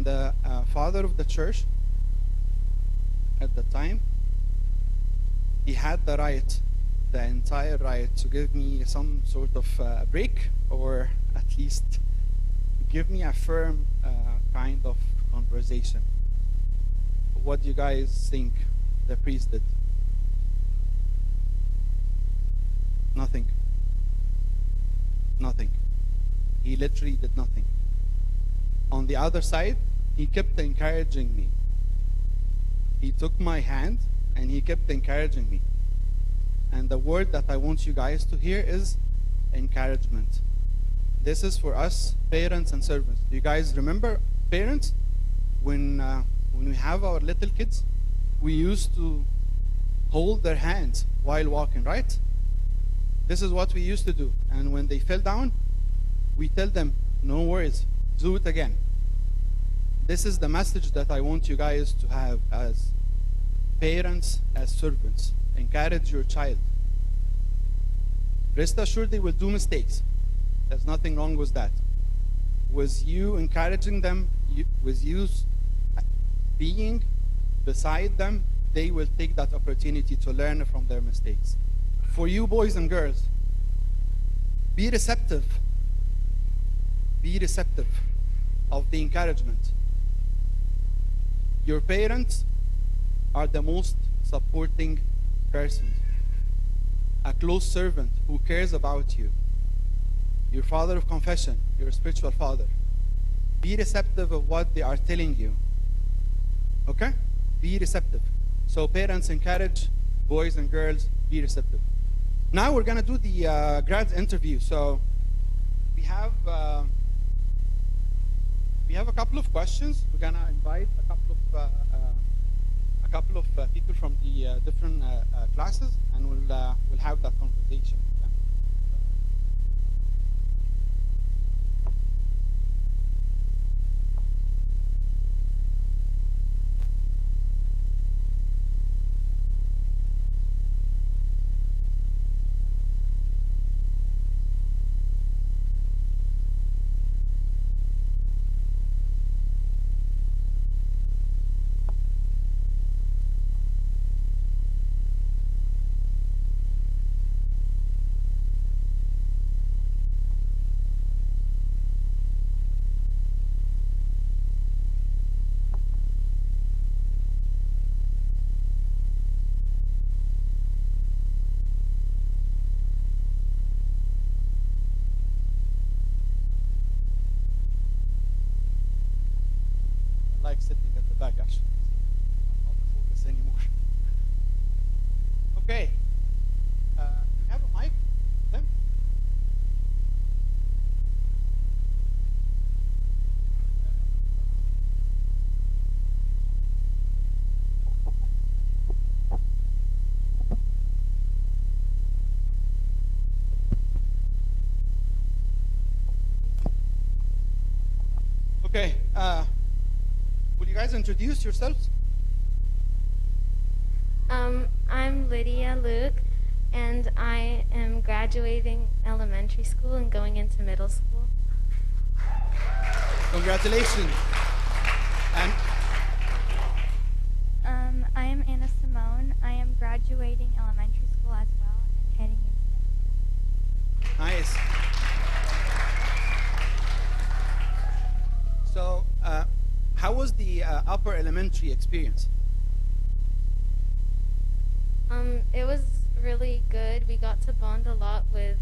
the father of the church at the time, he had the right, the entire right, to give me some sort of break, or at least give me a firm kind of conversation. What do you guys think the priest did? Nothing. Nothing. He literally did nothing. On the other side, he kept encouraging me. He took my hand and he kept encouraging me. And the word that I want you guys to hear is encouragement. This is for us, parents and servants. Do you guys remember, parents, when we have our little kids, we used to hold their hands while walking, right? This is what we used to do. And when they fell down, we tell them, no worries, do it again. This is the message that I want you guys to have as parents, as servants. Encourage your child. Rest assured they will do mistakes. There's nothing wrong with that. With you encouraging them, with you being beside them, they will take that opportunity to learn from their mistakes. For you boys and girls, be receptive. Be receptive of the encouragement. Your parents are the most supporting person. A close servant who cares about you. Your father of confession, your spiritual father. Be receptive of what they are telling you. Okay? Be receptive. So parents, encourage boys and girls, be receptive. Now we're going to do the grad interview. So we have a couple of questions. We're going to invite a couple of people from the different classes, and we'll have that conversation with them. Sitting at the back, actually. I'm not the focus anymore. Okay. Do we have a mic? Tim? Okay. Will you guys introduce yourselves? I'm Lydia Luke, and I am graduating elementary school and going into middle school. Congratulations. And I am Anna Simone. I am graduating elementary school as well and heading into middle school. nice. So, how was the upper elementary experience? It was really good. We got to bond a lot with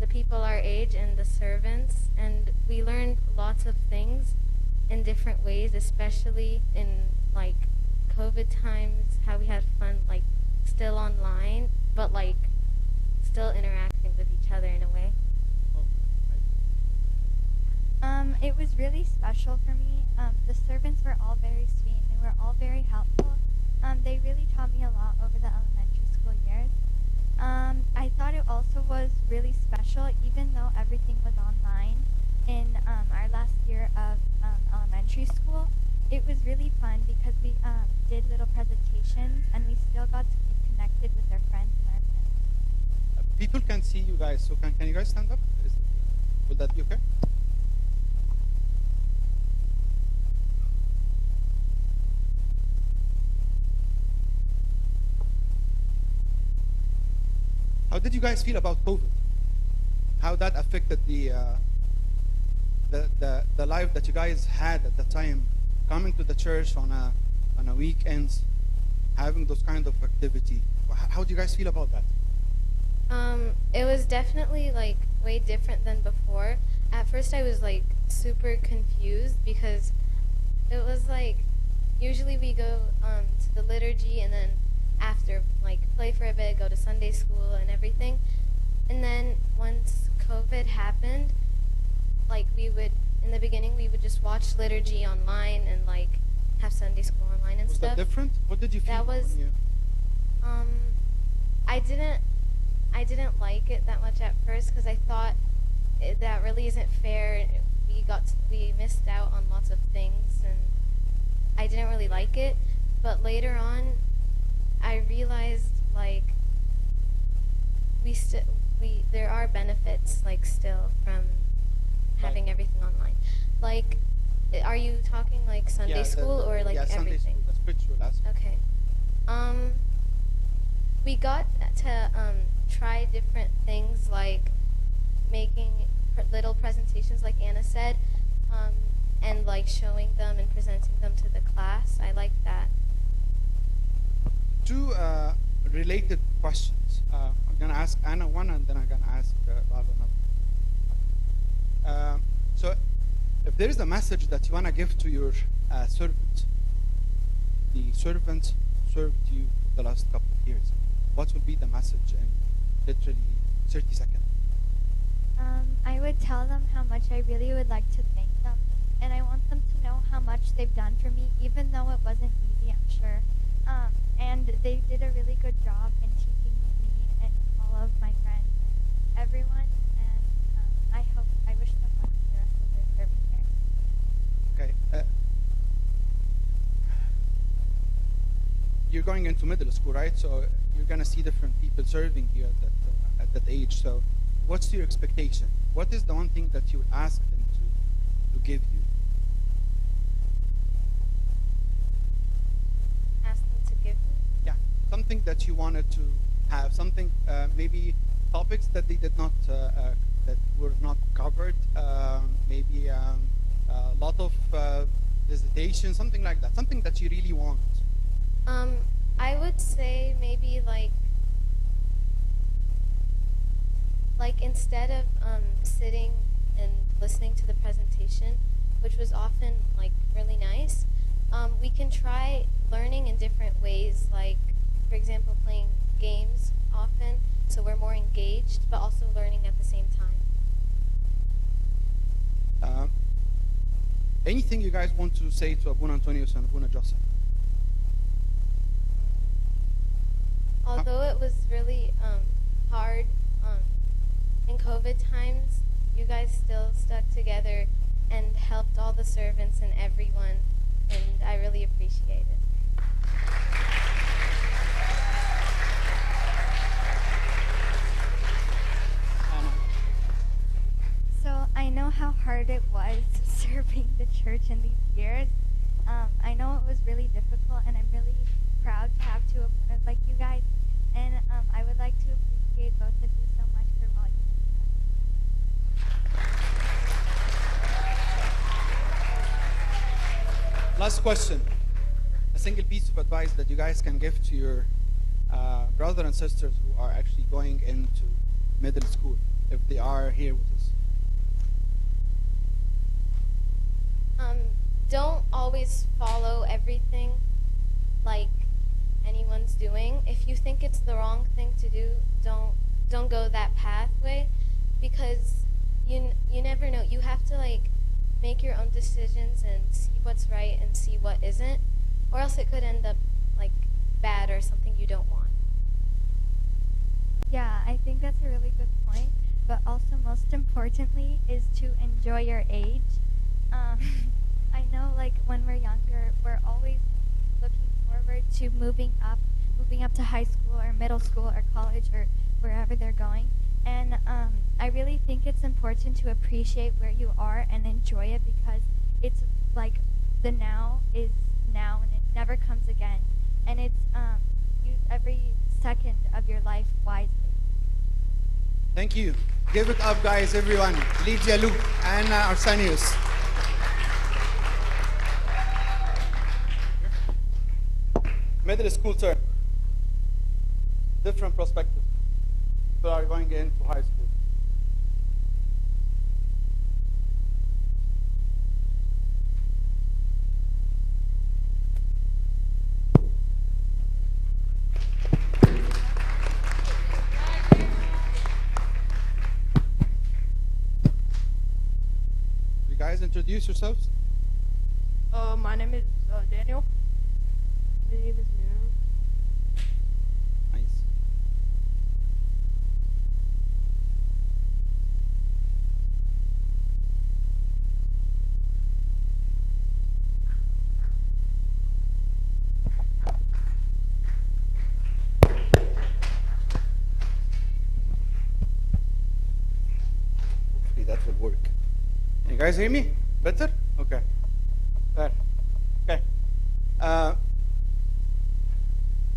the people our age and the servants, and we learned lots of things in different ways, especially in like COVID times, how we had fun like still online, but like still interacting with each other in a way. It was really special for me. The servants were all very sweet. They were all very helpful. They really taught me a lot over the elementary school years. I thought it also was really special, even though everything was online in our last year of elementary school. It was really fun because we did little presentations, and we still got to keep connected with our friends and our family. People can see you guys, so can you guys stand up? Will that be okay? did you guys feel about COVID? How that affected the life that you guys had at the time, coming to the church on a weekends, having those kind of activity. How do you guys feel about that? It was definitely like way different than before. At first I was like super confused because it was like usually we go to the liturgy and then after like play for a bit, go to Sunday school and everything. And then once COVID happened, like in the beginning we would just watch liturgy online and like have Sunday school online and Was stuff. that different? What did you feel? That was I didn't like it that much at first because I thought that really isn't fair. We missed out on lots of things and I didn't really like it. But later on, I realized like there are benefits like still from having everything online. Like, are you talking like Sunday school or like Sunday everything? School, the spiritual aspect. Okay. We got to try different things like making little presentations, like Anna said, and like showing them and presenting them to the class. I liked that. Two related questions. I'm gonna ask Anna one, and then I'm gonna ask Lalo another. So, if there is a message that you wanna give to your servant, the servant served you the last couple of years, what will be the message in literally 30 seconds? I would tell them how much I really would like to thank them, and I want them to know how much they've done for me, even though it wasn't easy, I'm sure. And they did a really good job in teaching me and all of my friends and everyone, and I wish them luck for the rest of their serving here. Okay. You're going into middle school, right? So you're gonna see different people serving you at that age. So, what's your expectation? What is the one thing that you ask them to give you? Ask them to give me. Yeah, something that you wanted to have. Something maybe topics that they did not that were not covered. Maybe a lot of visitation, something like that. Something that you really want. I would say maybe like instead of sitting and listening to the presentation, which was often like really nice, we can try learning in different ways, like for example playing games often, so we're more engaged but also learning at the same time. Anything you guys want to say to Abuna Antonius and Abuna Joseph? Although it was really hard in COVID times, you guys still stuck together and helped all the servants and everyone, and I really appreciate it. So I know how hard it was serving the church in these years. I know it was really difficult, and I'm really proud to have two Abunas like you guys. And I would like to appreciate both of you so much for all you do. Last question. A single piece of advice that you guys can give to your brothers and sisters who are actually going into middle school, if they are here with us. Don't always follow everything like anyone's doing. If you think it's the wrong thing to do, don't go that pathway, because you never know. You have to like make your own decisions and see what's right and see what isn't, or else it could end up like bad or something you don't want. Yeah, I think that's a really good point. But also, most importantly, is to enjoy your age. I know, like when we're younger, we're always looking forward to moving up to high school or middle school or college or wherever they're going. And I really think it's important to appreciate where you are and enjoy it, because it's like the now is now and it never comes again. And it's use every second of your life wisely. Thank you. Give it up, guys, everyone. Lydia, Luke, Anna, Arsenius. Middle school term. Different perspective. People are going into high school. You guys introduce yourselves? My name is Daniel. My name is Meryl. Nice. Hopefully that will work. Can you guys hear me? Better? Okay. There. Okay.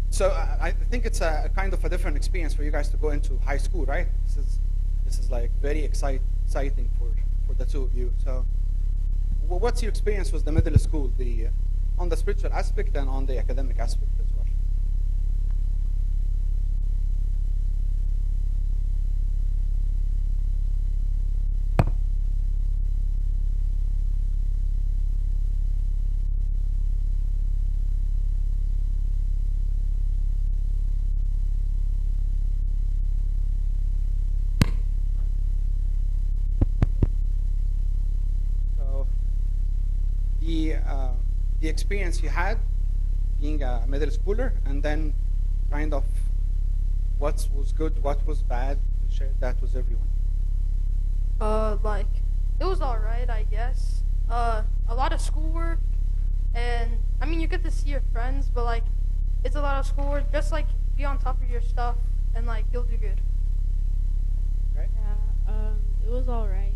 So I think it's a kind of a different experience for you guys to go into high school, right? This is like very exciting for the two of you. So, what's your experience with the middle school, on the spiritual aspect and on the academic aspect as well? So, the experience you had being a middle schooler, and then kind of what was good, what was bad, to share that with everyone. Like, it was alright, I guess. A lot of schoolwork, and I mean, you get to see your friends, but like, it's a lot of schoolwork. Just like, be on top of your stuff, and like, you'll do good. Right? Yeah, it was alright.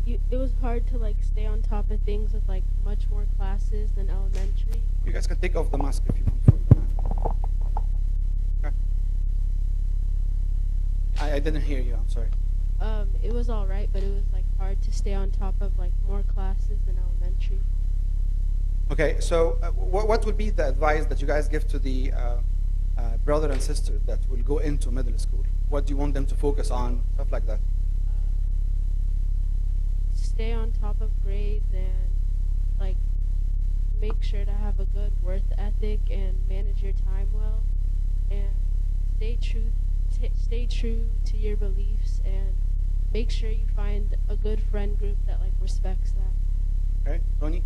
It was hard to like stay on top of things with like much more classes than elementary. You guys can take off the mask if you want for the mask. Okay. I didn't hear you. I'm sorry. It was alright, but it was like hard to stay on top of like more classes than elementary. Okay, so what would be the advice that you guys give to the brother and sister that will go into middle school? What do you want them to focus on? Stuff like that. Stay on top of grades and like make sure to have a good work ethic and manage your time well, and stay true to your beliefs, and make sure you find a good friend group that like respects that. Okay, Tony?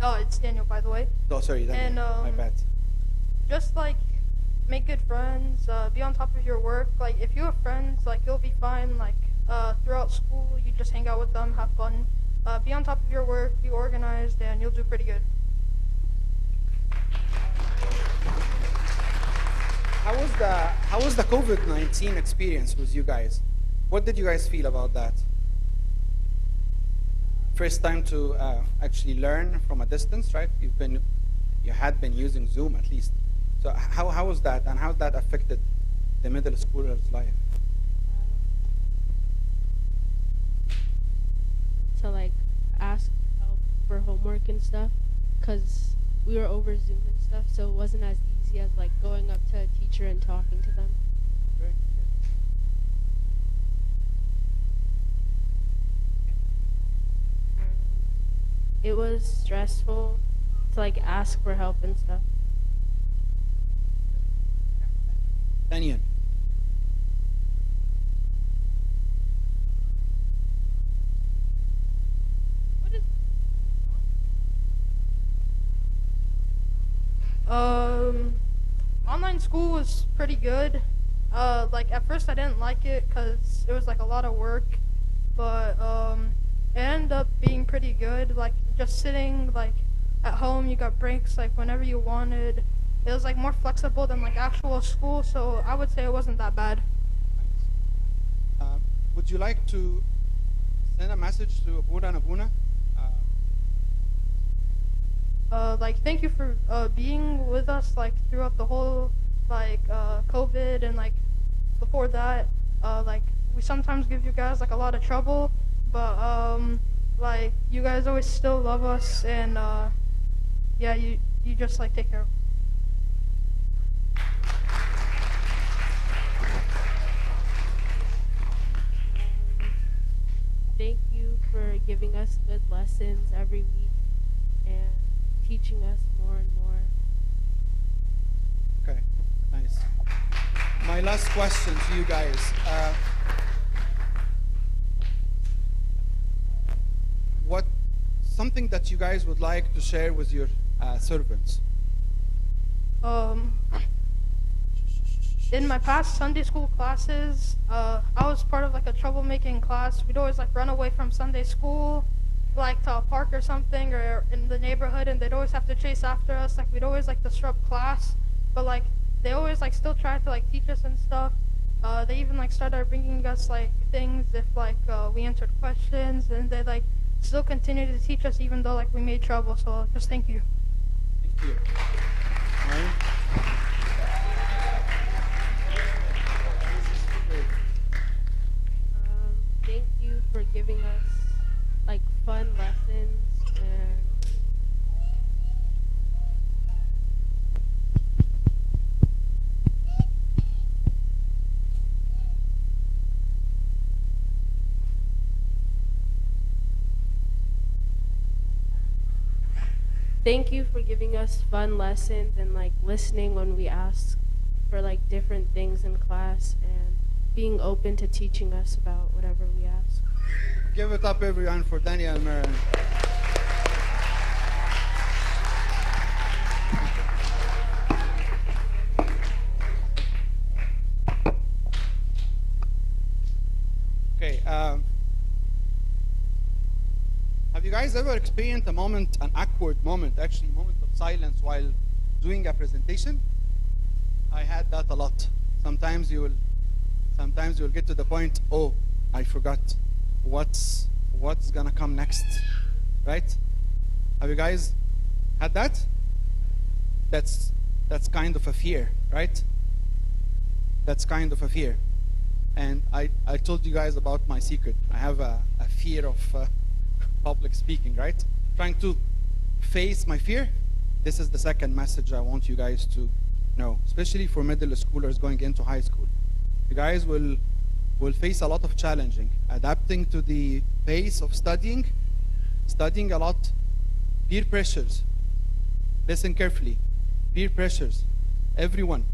Oh, it's Daniel, by the way. Oh, sorry, And, my bad. Just like, make good friends. Be on top of your work. Like, if you have friends, like, you'll be fine. Like, throughout school, you just hang out with them, have fun. Be on top of your work, be organized, and you'll do pretty good. How was the COVID-19 experience with you guys? What did you guys feel about that? First time to actually learn from a distance, right? You had been using Zoom at least. So how was that, and how that affected the middle schooler's life? To like ask help for homework and stuff, because we were over Zoom and stuff, so it wasn't as easy as like going up to a teacher and talking to them. It was stressful to like ask for help and stuff. Daniel. Online school was pretty good. Like at first I didn't like it because it was like a lot of work, but it ended up being pretty good. Like just sitting like at home, you got breaks like whenever you wanted. It was like more flexible than like actual school, so I would say it wasn't that bad. Would you like to send a message to Abuna and Abuna? Like thank you for being with us like throughout the whole like COVID and like before that. Like we sometimes give you guys like a lot of trouble, but like you guys always still love us, and yeah, you just like take care of us. Thank you for giving us good lessons every week and teaching us more and more. Okay, nice. My last question to you guys. What something that you guys would like to share with your servants? In my past Sunday school classes, I was part of like a troublemaking class. We'd always like run away from Sunday school, like to a park or something, or in the neighborhood, and they'd always have to chase after us. Like we'd always like disrupt class, but like they always like still tried to like teach us and stuff. They even like started bringing us like things if like we answered questions, and they like still continued to teach us even though like we made trouble. So just thank you. Thank you. Ryan? Thank you for giving us like fun lessons and thank you for giving us fun lessons and like listening when we ask for like different things in class and being open to teaching us about whatever we ask. Give it up, everyone, for Daniel Marin. Okay. Have you guys ever experienced an awkward moment, actually, a moment of silence while doing a presentation? I had that a lot. Sometimes you'll get to the point, oh, I forgot what's gonna come next, right? Have you guys had that? That's kind of a fear, right? That's kind of a fear. And I told you guys about my secret. I have a fear of public speaking, right? Trying to face my fear. This is the second message I want you guys to know, especially for middle schoolers going into high school. You guys will face a lot of challenging, adapting to the pace of studying a lot, peer pressures. Listen carefully, peer pressures, everyone.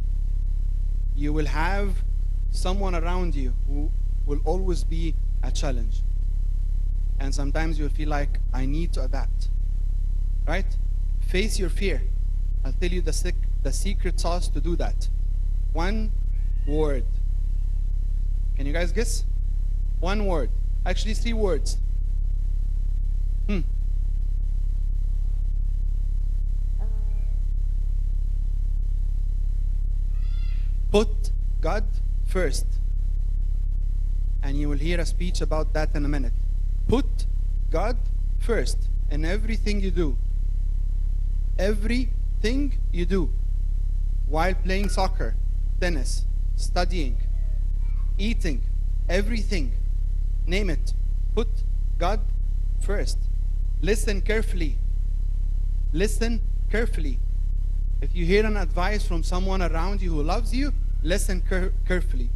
You will have someone around you who will always be a challenge. And sometimes you'll feel like, I need to adapt, right? Face your fear. I'll tell you the secret sauce to do that. One word. Can you guys guess? One word. Actually, 3 words. Put God first. And you will hear a speech about that in a minute. Put God first in everything you do. Everything you do. While playing soccer, tennis, studying, eating, everything. Name it. Put God first. Listen carefully. Listen carefully. If you hear an advice from someone around you who loves you, listen carefully.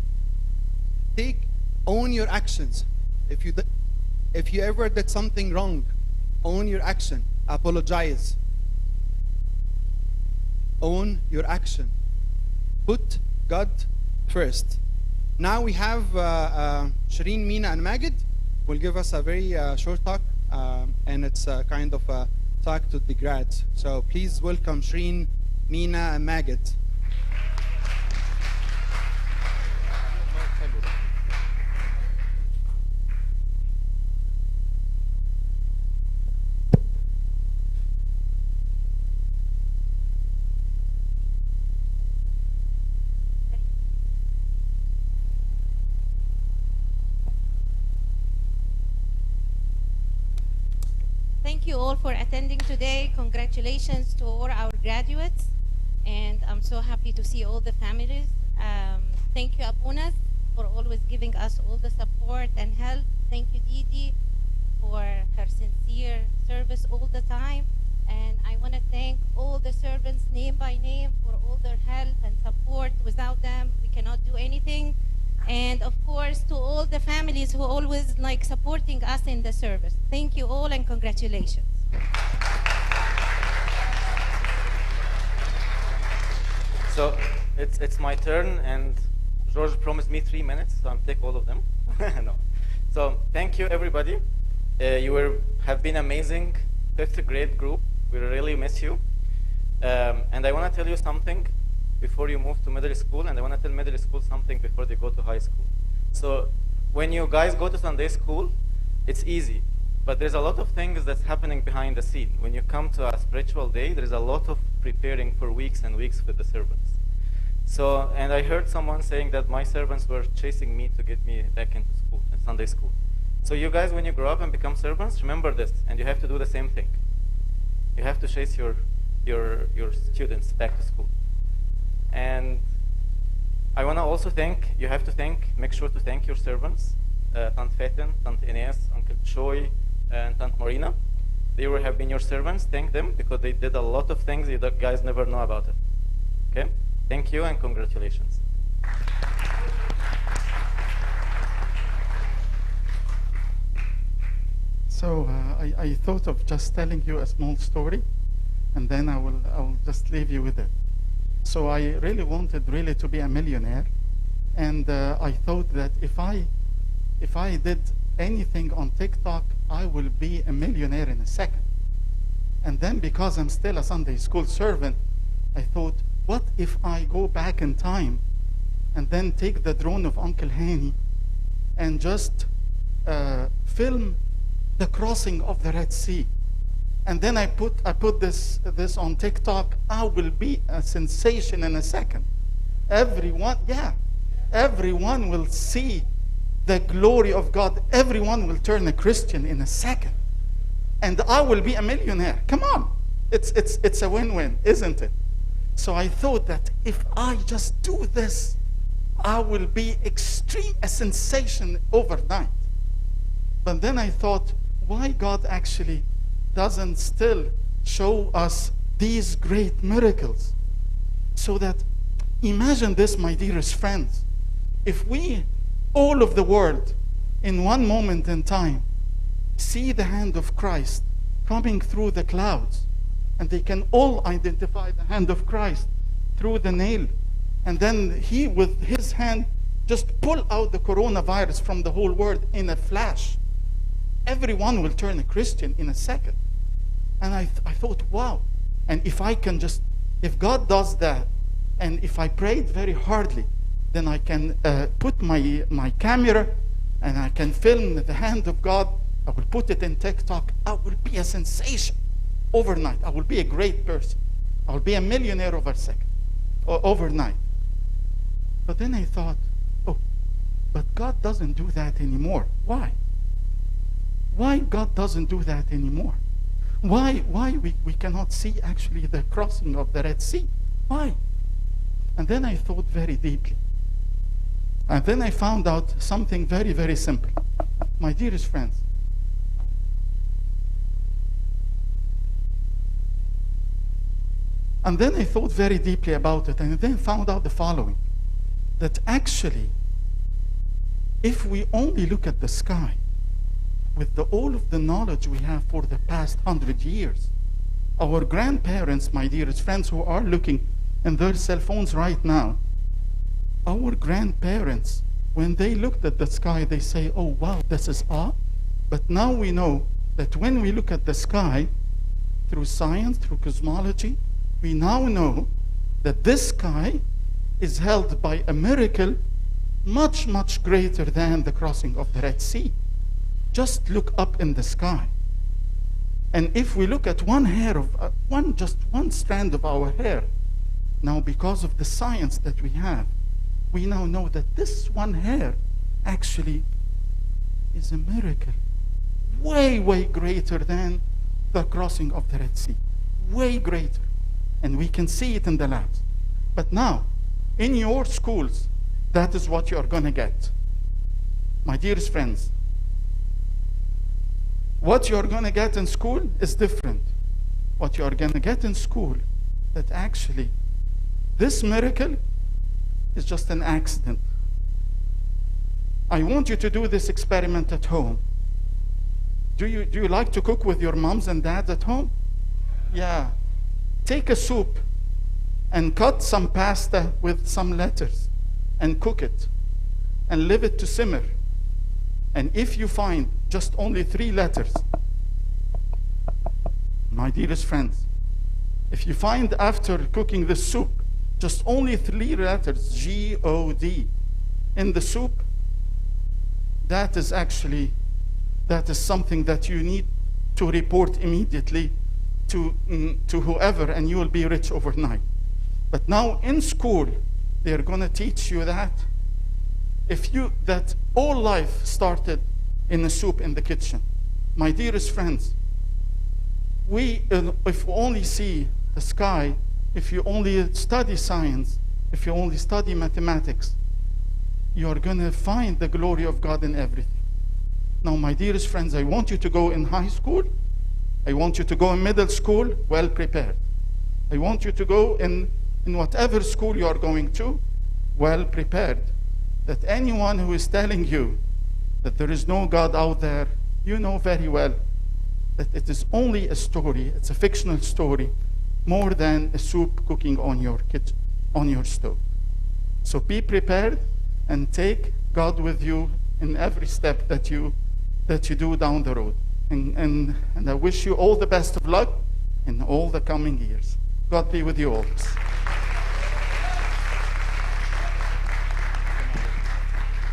Own your actions. If you ever did something wrong, own your action. Apologize. Own your action. Put God first. Now we have Shireen, Mina, and Magid will give us a very short talk, and it's kind of a talk to the grads. So please welcome Shireen, Mina, and Magid. Thank you all for attending today. Congratulations to all our graduates. And I'm so happy to see all the families. Thank you, Abunas. for always giving us all the support and help. Thank you, Didi, for her sincere service all the time. And I want to thank all the servants name by name for all their help and support. Without them, we cannot do anything. And of course, to all the families who always like supporting us in the service. Thank you all and congratulations. So it's my turn, and George promised me 3 minutes, so I'm take all of them. No. So thank you, everybody. You have been amazing. 5th grade group. We really miss you. And I want to tell you something before you move to middle school, and I want to tell middle school something before they go to high school. So when you guys go to Sunday school, it's easy. But there's a lot of things that's happening behind the scene. When you come to a spiritual day, there's a lot of preparing for weeks and weeks with the servants. So, and I heard someone saying that my servants were chasing me to get me back into school, in Sunday school. So you guys, when you grow up and become servants, remember this, and you have to do the same thing. You have to chase your students back to school. And I want to also make sure to thank your servants, Tant Fatin, Tant Ines, Uncle Choi, and Tant Marina. They have been your servants. Thank them, because they did a lot of things you guys never know about it. Okay? Thank you and congratulations. So I thought of just telling you a small story, and then I will just leave you with it. So I really wanted to be a millionaire, and I thought that if I did anything on TikTok, I will be a millionaire in a second. And then, because I'm still a Sunday school servant, I thought, what if I go back in time and then take the drone of Uncle Hani and just film the crossing of the Red Sea? And then I put this on TikTok. I will be a sensation in a second. Everyone will see the glory of God. Everyone will turn a Christian in a second. And I will be a millionaire. Come on. It's a win-win, isn't it? So I thought that if I just do this, I will be a sensation overnight. But then I thought, why God actually doesn't still show us these great miracles? So that, imagine this, my dearest friends. If we, all of the world, in one moment in time, see the hand of Christ coming through the clouds, and they can all identify the hand of Christ through the nail, and then he, with his hand, just pull out the coronavirus from the whole world in a flash, everyone will turn a Christian in a second. And I thought, wow. And if God does that, and if I prayed very hardly, then I can put my camera and I can film the hand of God. I will put it in TikTok. I will be a sensation overnight. I will be a great person. I will be a millionaire overnight. But then I thought, oh, but God doesn't do that anymore. Why? Why God doesn't do that anymore? Why we cannot see actually the crossing of the Red Sea? Why? And then I thought very deeply. And then I found out something very, very simple. My dearest friends, and then I thought very deeply about it, and then found out the following, that actually, if we only look at the sky, with all of the knowledge we have for the past 100 years, our grandparents, my dearest friends, who are looking in their cell phones right now, our grandparents, when they looked at the sky, they say, oh wow, this is odd. But now we know that when we look at the sky, through science, through cosmology, we now know that this sky is held by a miracle much, much greater than the crossing of the Red Sea. Just look up in the sky. And if we look at one hair of, just one strand of our hair, now because of the science that we have, we now know that this one hair actually is a miracle. Way, way greater than the crossing of the Red Sea. Way greater. And we can see it in the labs. But now, in your schools, that is what you are going to get. My dearest friends, what you are going to get in school is different. What you are going to get in school, that actually this miracle is just an accident. I want you to do this experiment at home. Do you like to cook with your moms and dads at home? Yeah. Take a soup and cut some pasta with some lettuce and cook it and leave it to simmer. And if you find just only 3 letters, my dearest friends, if you find after cooking the soup just only 3 letters, G-O-D, in the soup, that is something that you need to report immediately to whoever, and you will be rich overnight. But now in school, they're going to teach you that that all life started in a soup in the kitchen. My dearest friends, if we only see the sky, if you only study science, if you only study mathematics, you're going to find the glory of God in everything. Now, my dearest friends, I want you to go in high school. I want you to go in middle school well prepared. I want you to go in whatever school you are going to well prepared. That anyone who is telling you that there is no God out there, you know very well that it is only a story. It's a fictional story, more than a soup cooking on your kitchen, on your stove. So be prepared and take God with you in every step that you do down the road. And I wish you all the best of luck in all the coming years. God be with you always.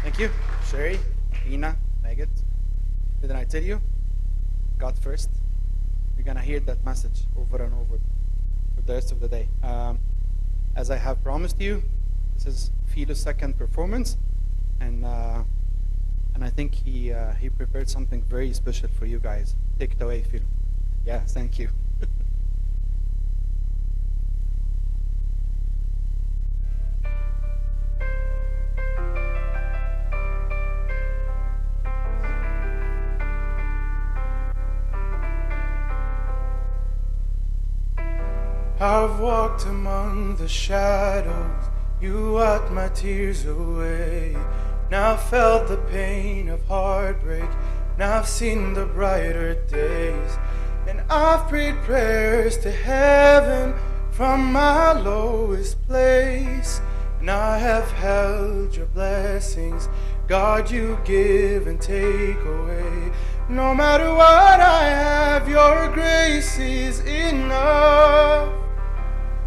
Thank you, Sherry, Ina, Megat. Didn't I tell you? God first. You're going to hear that message over and over for the rest of the day. As I have promised you, this is Philo's second performance, and I think he prepared something very special for you guys. Take it away, Philo. Yeah, thank you. I've walked among the shadows, you wiped my tears away. Now I've felt the pain of heartbreak, now I've seen the brighter days. And I've prayed prayers to heaven from my lowest place. And I have held your blessings, God, you give and take away. No matter what I have, your grace is enough.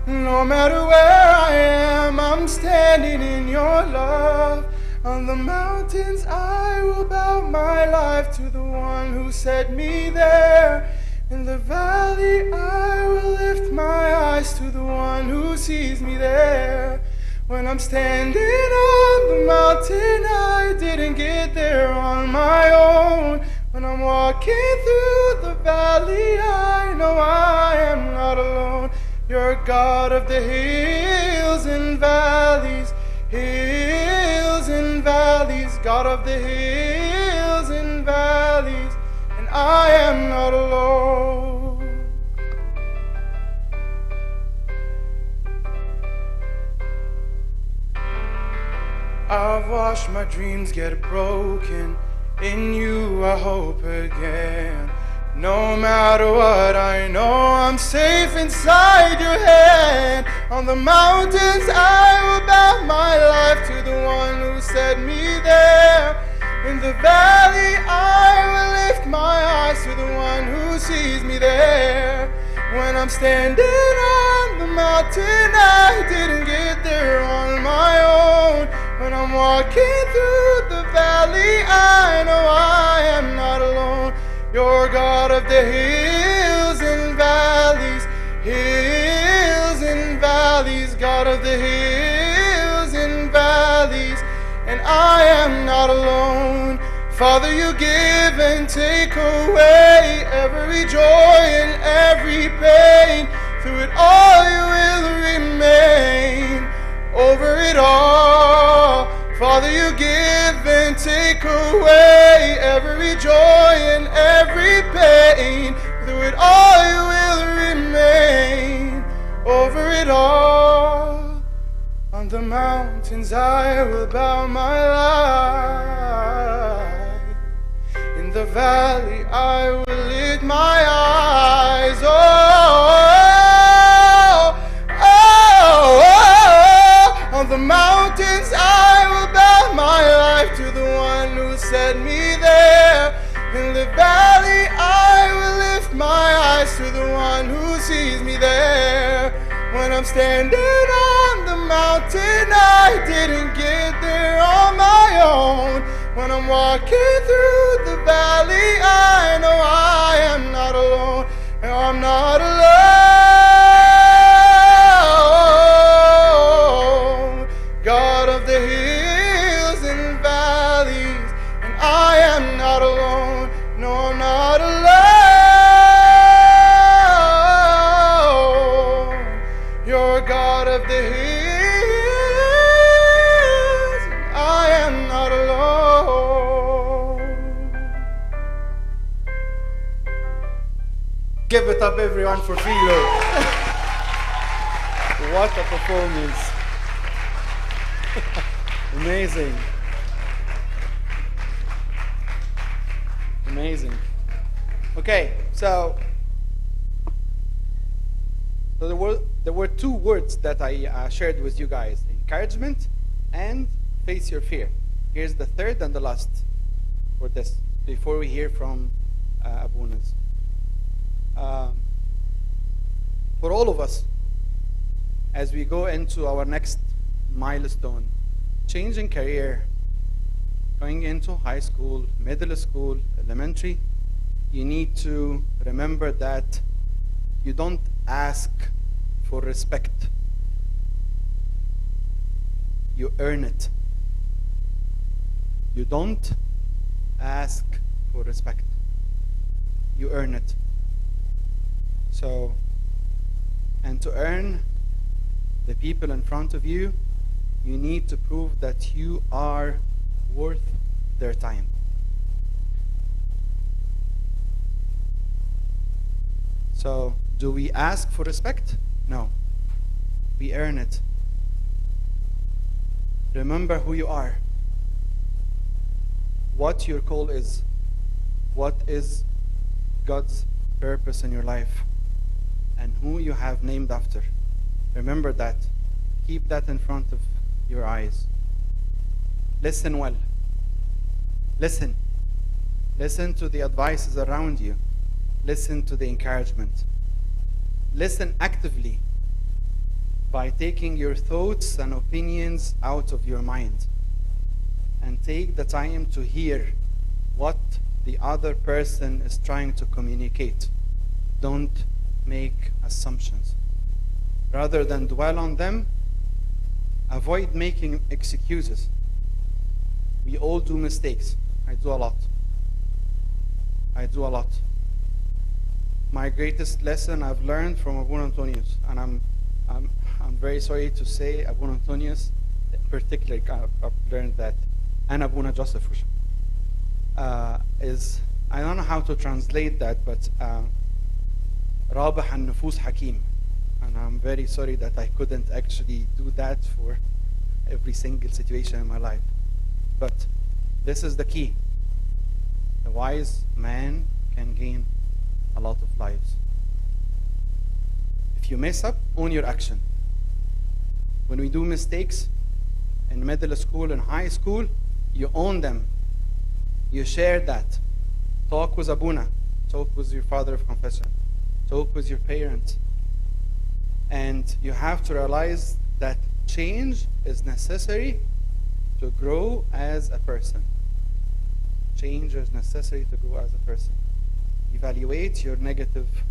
No matter where I am, I'm standing in your love. On the mountains I will bow my life to the one who set me there. In the valley I will lift my eyes to the one who sees me there. When I'm standing on the mountain, I didn't get there on my own. When I'm walking through the valley, I know I am not alone. You're God of the hills and valleys, God of the hills and valleys, and I am not alone. I've watched my dreams get broken, in you I hope again. No matter what, I know I'm safe inside your hand. On the mountains I will bow my life to the one who set me there. In the valley I will lift my eyes to the one who sees me there. When I'm standing on the mountain, I didn't get there on my own. When I'm walking through the valley, I know I am not alone. You're God of the hills and valleys, God of the hills and valleys, and I am not alone. Father, you give and take away every joy and every pain. Through it all you will remain. Over it all, the mountains I will bow my life. In the valley I will lift my eyes. Oh, oh, oh, on the mountains I will bow my life to the one who set me there. In the valley I will lift my eyes to the one who sees me there. When I'm standing on the mountain, I didn't get there on my own. When I'm walking through the valley, I know I am not alone. No, I'm not alone. God of the hills and valleys, and I am not alone. No, I'm not alone. You're God of the hills, and I am not alone. Give it up, everyone, for Philo. What a performance. Amazing. Amazing. Okay, so there were two words that I shared with you guys: encouragement and face your fear. Here's the third and the last for this, before we hear from Abunas. For all of us, as we go into our next milestone, changing career, going into high school, middle school, elementary, you need to remember that you don't ask for respect. You earn it. You don't ask for respect. You earn it. So, and to earn the people in front of you, you need to prove that you are worth their time. So, do we ask for respect? No. We earn it. Remember who you are, what your call is, what is God's purpose in your life, and who you have named after. Remember that. Keep that in front of your eyes. Listen well. Listen. Listen to the advices around you. Listen to the encouragement. Listen actively by taking your thoughts and opinions out of your mind, and take the time to hear what the other person is trying to communicate. Don't make assumptions. Rather than dwell on them, avoid making excuses. We all do mistakes. I do a lot. I do a lot. My greatest lesson I've learned from Abu Antonius, and I'm very sorry to say Abu Antonius in particular, I've learned that, and Abuna Joseph, is, I don't know how to translate that, but Rabih al-Nufus Hakim. And I'm very sorry that I couldn't actually do that for every single situation in my life. But this is the key. The wise man can gain a lot of lives. If you mess up, own your action. When we do mistakes in middle school and high school, you own them. You share that. Talk with Abuna. Talk with your father of confession. Talk with your parents. And you have to realize that change is necessary to grow as a person. Change is necessary to grow as a person. Evaluate your negative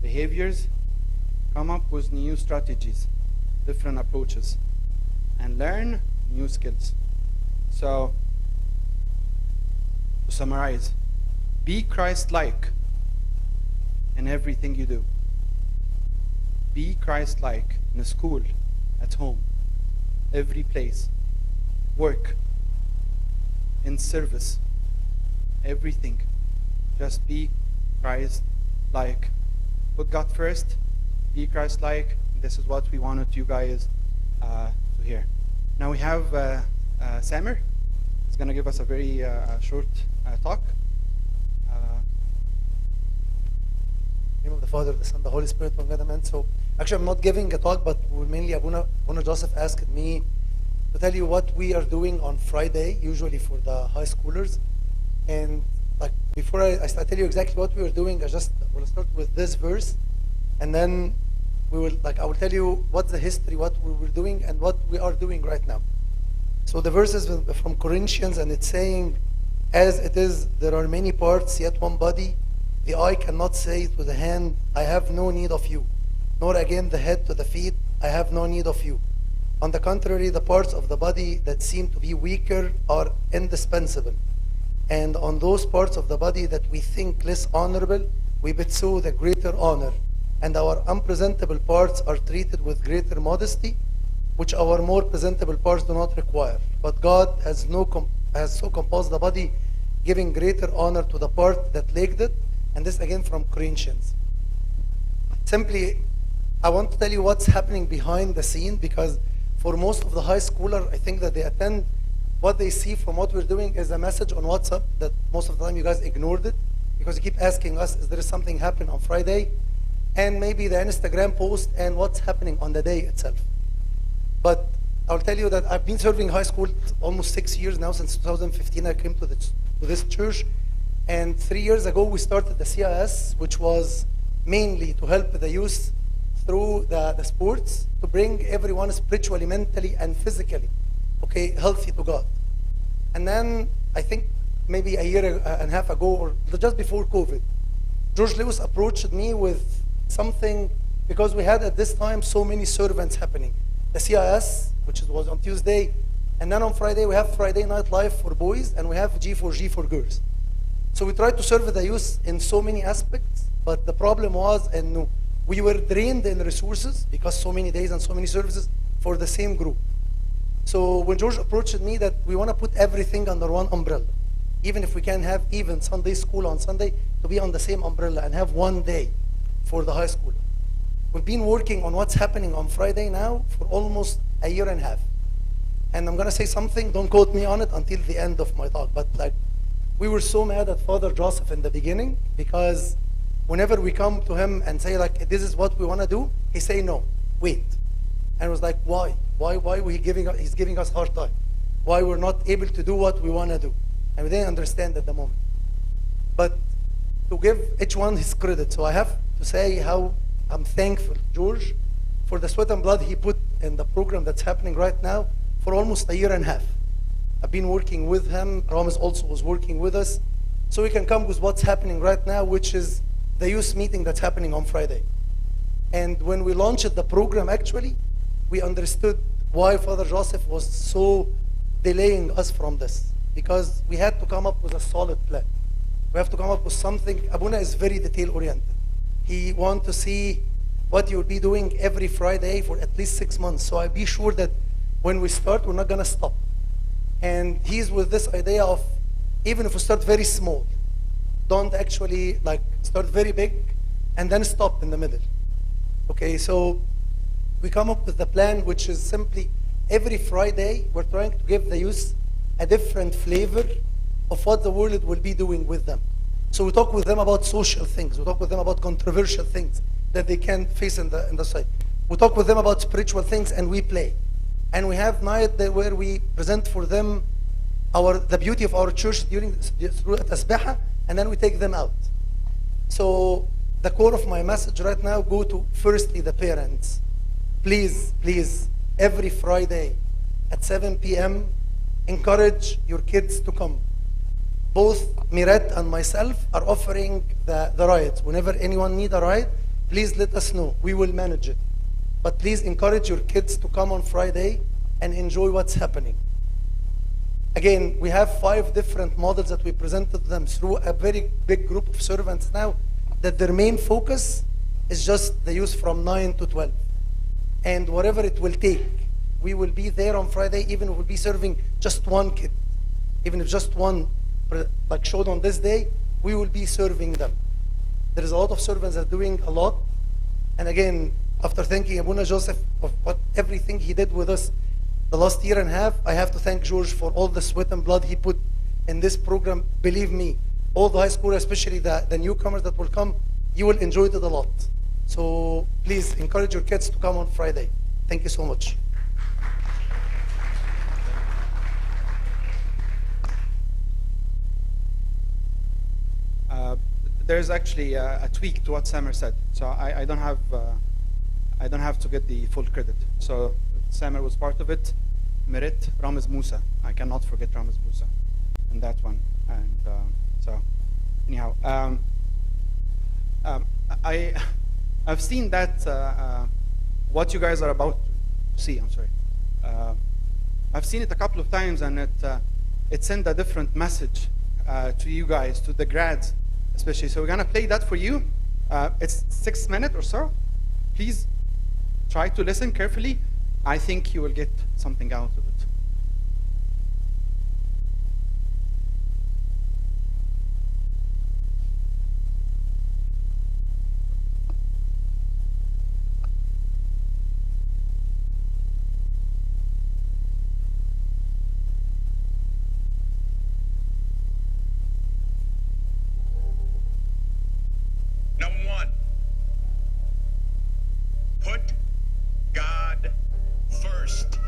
behaviors. Come up with new strategies, different approaches, and learn new skills. So, to summarize, be Christ-like in everything you do. Be Christ-like in the school, at home, every place, work, in service, everything. Just be Christ-like. Put God first, be Christ-like. This is what we wanted you guys to hear. Now we have Samir. He's going to give us a very short talk. In the name of the Father, the Son, the Holy Spirit, one God, amen. So actually I'm not giving a talk, but mainly Abuna Joseph asked me to tell you what we are doing on Friday, usually for the high schoolers. And like before I tell you exactly what we are doing, I just will start with this verse, and then I will tell you what's the history, what we were doing, and what we are doing right now. So the verse is from Corinthians, and it's saying, as it is, there are many parts, yet one body. The eye cannot say to the hand, I have no need of you, nor again the head to the feet, I have no need of you. On the contrary, the parts of the body that seem to be weaker are indispensable. And on those parts of the body that we think less honorable, we bestow the greater honor. And our unpresentable parts are treated with greater modesty, which our more presentable parts do not require. But God has so composed the body, giving greater honor to the part that lacked it. And this again from Corinthians. Simply, I want to tell you what's happening behind the scene, because for most of the high schooler, I think that they attend, what they see from what we're doing is a message on WhatsApp that most of the time you guys ignored it, because you keep asking us, is there something happening on Friday? And maybe the Instagram post and what's happening on the day itself. But I'll tell you that I've been serving high school almost 6 years now. Since 2015 I came to this church. And 3 years ago we started the CIS, which was mainly to help the youth through the sports, to bring everyone spiritually, mentally, and physically, healthy to God. And then I think maybe a year and a half ago, or just before COVID, George Lewis approached me with something, because we had at this time so many servants happening. The CIS, which was on Tuesday, and then on Friday we have Friday Night Live for boys, and we have G4G for girls. So we tried to serve the youth in so many aspects, but the problem was, and we were drained in resources because so many days and so many services for the same group. So when George approached me that we want to put everything under one umbrella, even if we can have even Sunday school on Sunday, to be on the same umbrella and have one day for the high school. We've been working on what's happening on Friday now for almost a year and a half. And I'm going to say something, don't quote me on it until the end of my talk, but we were so mad at Father Joseph in the beginning, because whenever we come to him and say this is what we want to do, he say no, wait. And it was like, why? Why he's giving us hard time? Why we're not able to do what we want to do? And we didn't understand at the moment. But to give each one his credit, so I have to say how I'm thankful, George, for the sweat and blood he put in the program that's happening right now for almost a year and a half. I've been working with him. Ramon also was working with us, so we can come with what's happening right now, which is the youth meeting that's happening on Friday. And when we launched the program, actually, we understood why Father Joseph was so delaying us from this, because we had to come up with a solid plan. We have to come up with something. Abuna is very detail-oriented. He wants to see what you will be doing every Friday for at least 6 months. So I'll be sure that when we start, we're not going to stop. And he's with this idea of, even if we start very small, don't actually start very big and then stop in the middle. So we come up with the plan, which is simply every Friday we're trying to give the youth a different flavor of what the world will be doing with them. So we talk with them about social things. We talk with them about controversial things that they can face in the site. We talk with them about spiritual things, and we play. And we have night where we present for them the beauty of our church through Tasbiha, and then we take them out. So the core of my message right now go to, firstly, the parents. Please, every Friday at 7 p.m., encourage your kids to come. Both Miret and myself are offering the rides. Whenever anyone needs a ride, please let us know. We will manage it. But please encourage your kids to come on Friday and enjoy what's happening. Again, we have 5 different models that we presented them through a very big group of servants now, that their main focus is just the youth from 9 to 12. And whatever it will take, we will be there on Friday, even if we'll be serving just one kid. Even if just one, showed on this day, we will be serving them. There is a lot of servants that are doing a lot. And again, after thanking Abuna Joseph of everything he did with us, the last year and a half. I have to thank George for all the sweat and blood he put in this program. Believe me, all the high schoolers, especially the newcomers that will come, you will enjoy it a lot. So please encourage your kids to come on Friday. Thank you so much. There's actually a tweak to what Samer said, so I don't have to get the full credit. So Samer was part of it. Merit Ramez Musa. I cannot forget Ramez Musa in that one. And so anyhow, I've seen that what you guys are about to see. I'm sorry. I've seen it a couple of times, and it sent a different message to you guys, to the grads especially. So we're gonna play that for you. It's 6 minutes or so. Please try to listen carefully. I think you will get something out of it. Number one, put God first.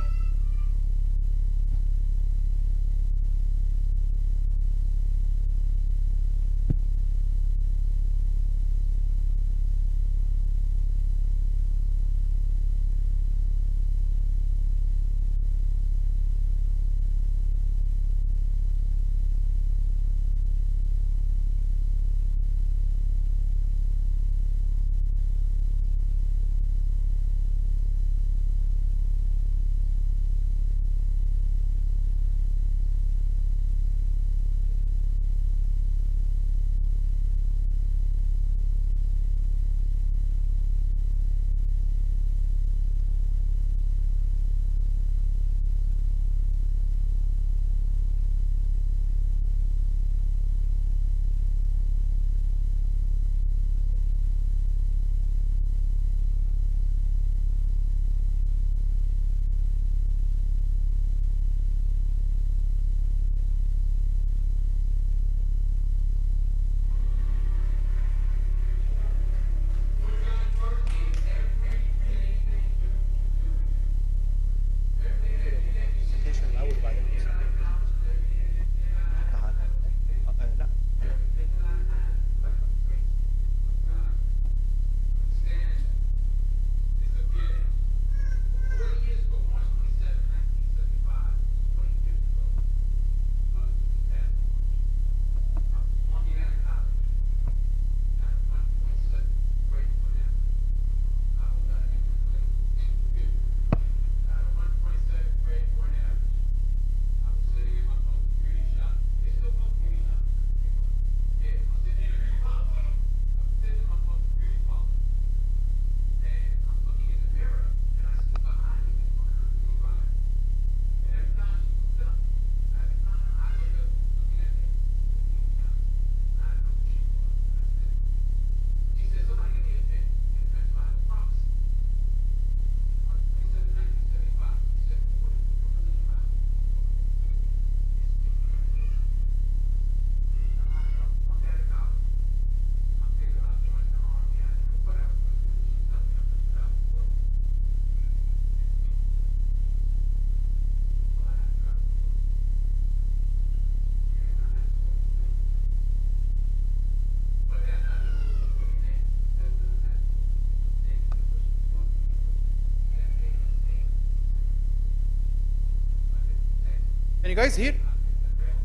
Can you guys hear?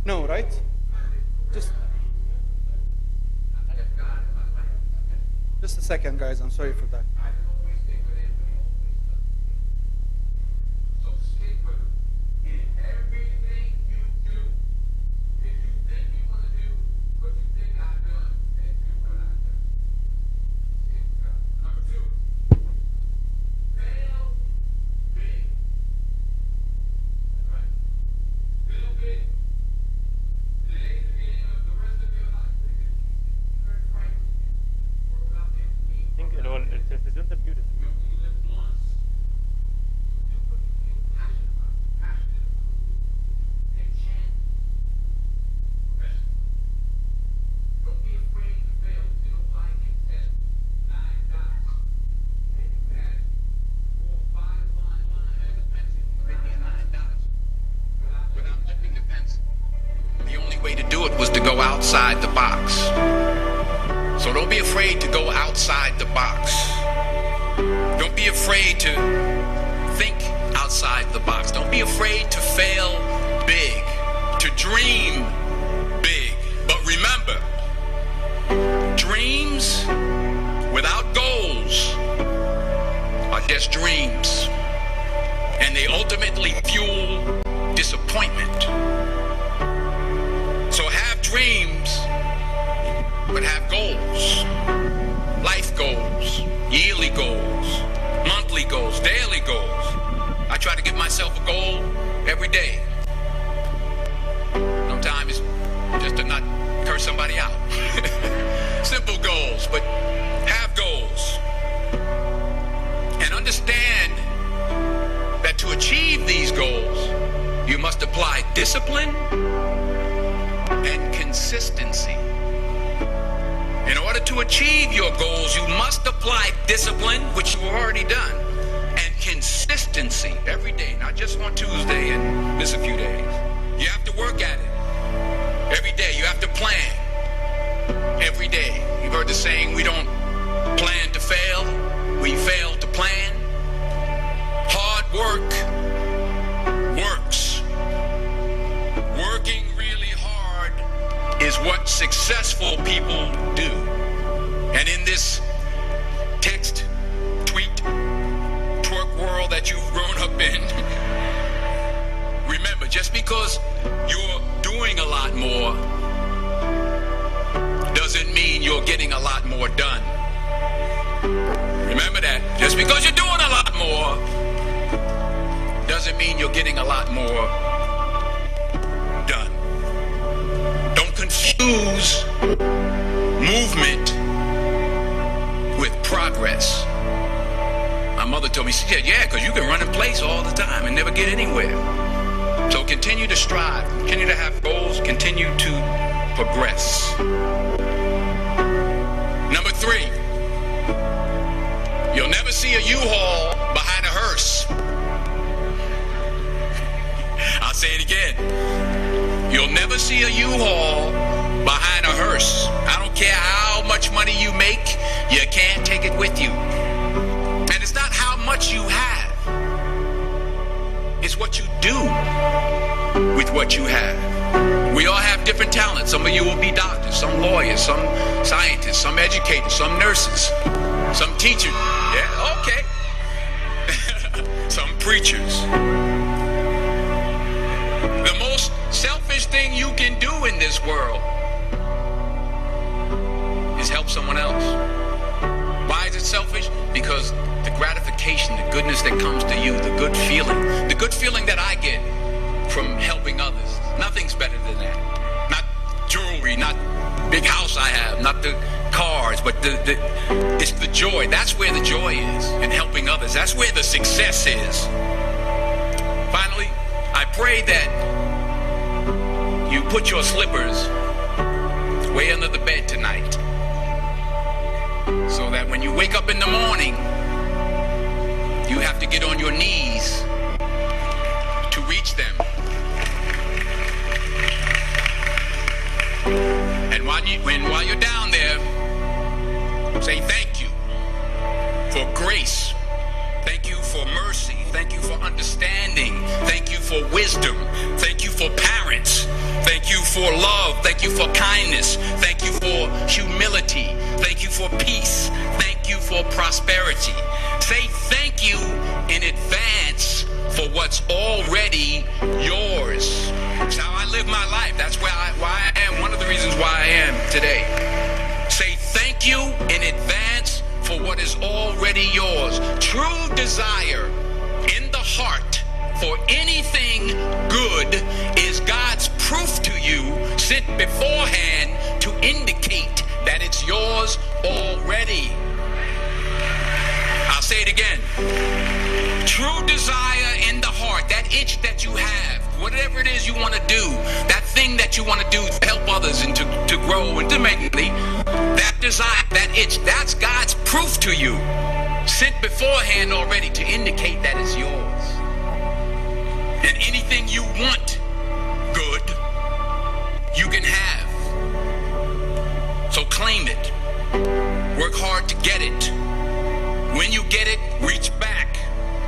No, right? Just a second, guys. I'm sorry for that. I think, if this outside the box. So don't be afraid to go outside the box. Don't be afraid to think outside the box. Don't be afraid to fail big, to dream big. But remember, dreams without goals are just dreams. And they ultimately fuel disappointment. So have dreams, but have goals. Life goals, yearly goals, monthly goals, daily goals. I try to give myself a goal every day. Sometimes it's just to not curse somebody out. Simple goals, but have goals. And understand that to achieve these goals, you must apply discipline and consistency. In order to achieve your goals, you must apply discipline, which you've already done, and consistency every day, not just on Tuesday and miss a few days. You have to work at it every day. You have to plan every day. You've heard the saying, we don't plan to fail, we fail to plan. Hard work works. Working really hard is what successful people do. And in this text, tweet, twerk world that you've grown up in, remember, just because you're doing a lot more doesn't mean you're getting a lot more done. Remember that. Just because you're doing a lot more doesn't mean you're getting a lot more done. Don't confuse movement with progress. My mother told me, she said, yeah, because you can run in place all the time and never get anywhere. So continue to strive, continue to have goals, continue to progress. Number 3, you'll never see a U-Haul behind a hearse. I'll say it again. You'll never see a U-Haul behind a hearse. I don't care how much money you make, you can't take it with you. And it's not how much you have, it's what you do with what you have. We all have different talents. Some of you will be doctors, some lawyers, some scientists, some educators, some nurses, some teachers. Yeah, okay. Some preachers. The most selfish thing you can do in this world is help someone else. Why is it selfish? Because the gratification, the goodness that comes to you, the good feeling that I get from helping others, nothing's better than that. Not jewelry, not big house I have, not the cars, but it's the joy. That's where the joy is, in helping others. That's where the success is. Finally, I pray that you put your slippers way under the bed tonight, so that when you wake up in the morning, you have to get on your knees to reach them. And while you're down there, say thank you for grace. Thank you for mercy. Thank you for understanding. Thank you for wisdom. Thank you for parents. Thank you for love. Thank you for kindness. Thank you for humility. Thank you for peace. Thank you for prosperity. Say thank you in advance for what's already yours. That's how I live my life. That's why I am. One of the reasons why I am today. Say thank you in advance for what is already yours. True desire in the heart for anything good is God's proof to you, sent beforehand to indicate that it's yours already. I'll say it again. True desire in the heart, that itch that you have, whatever it is you want to do, that thing that you want to do to help others and to grow and to make money, that desire, that itch, that's God's proof to you, sent beforehand already to indicate that it's yours. And anything you want good, you can have. So claim it. Work hard to get it. When you get it, reach back.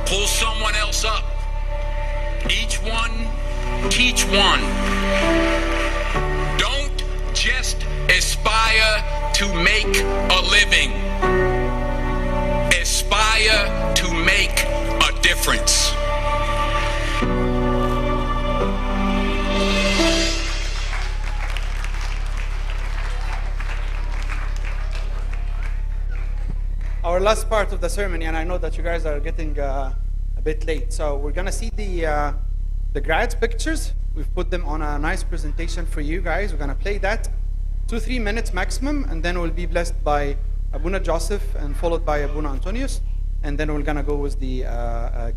Pull someone else up. Each one, teach one. Don't just aspire to make a living. Aspire to make a difference. Our last part of the ceremony, and I know that you guys are getting a bit late, so we're gonna see the grads pictures. We've put them on a nice presentation for you guys. We're gonna play that 2-3 minutes maximum, and then we'll be blessed by Abuna Joseph and followed by Abuna Antonius, and then we're gonna go with the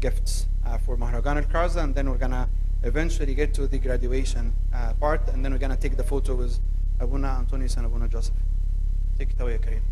gifts for Mahragan al-Kraza, and then we're gonna eventually get to the graduation part, and then we're gonna take the photo with Abuna Antonius and Abuna Joseph. Take it away, Karim.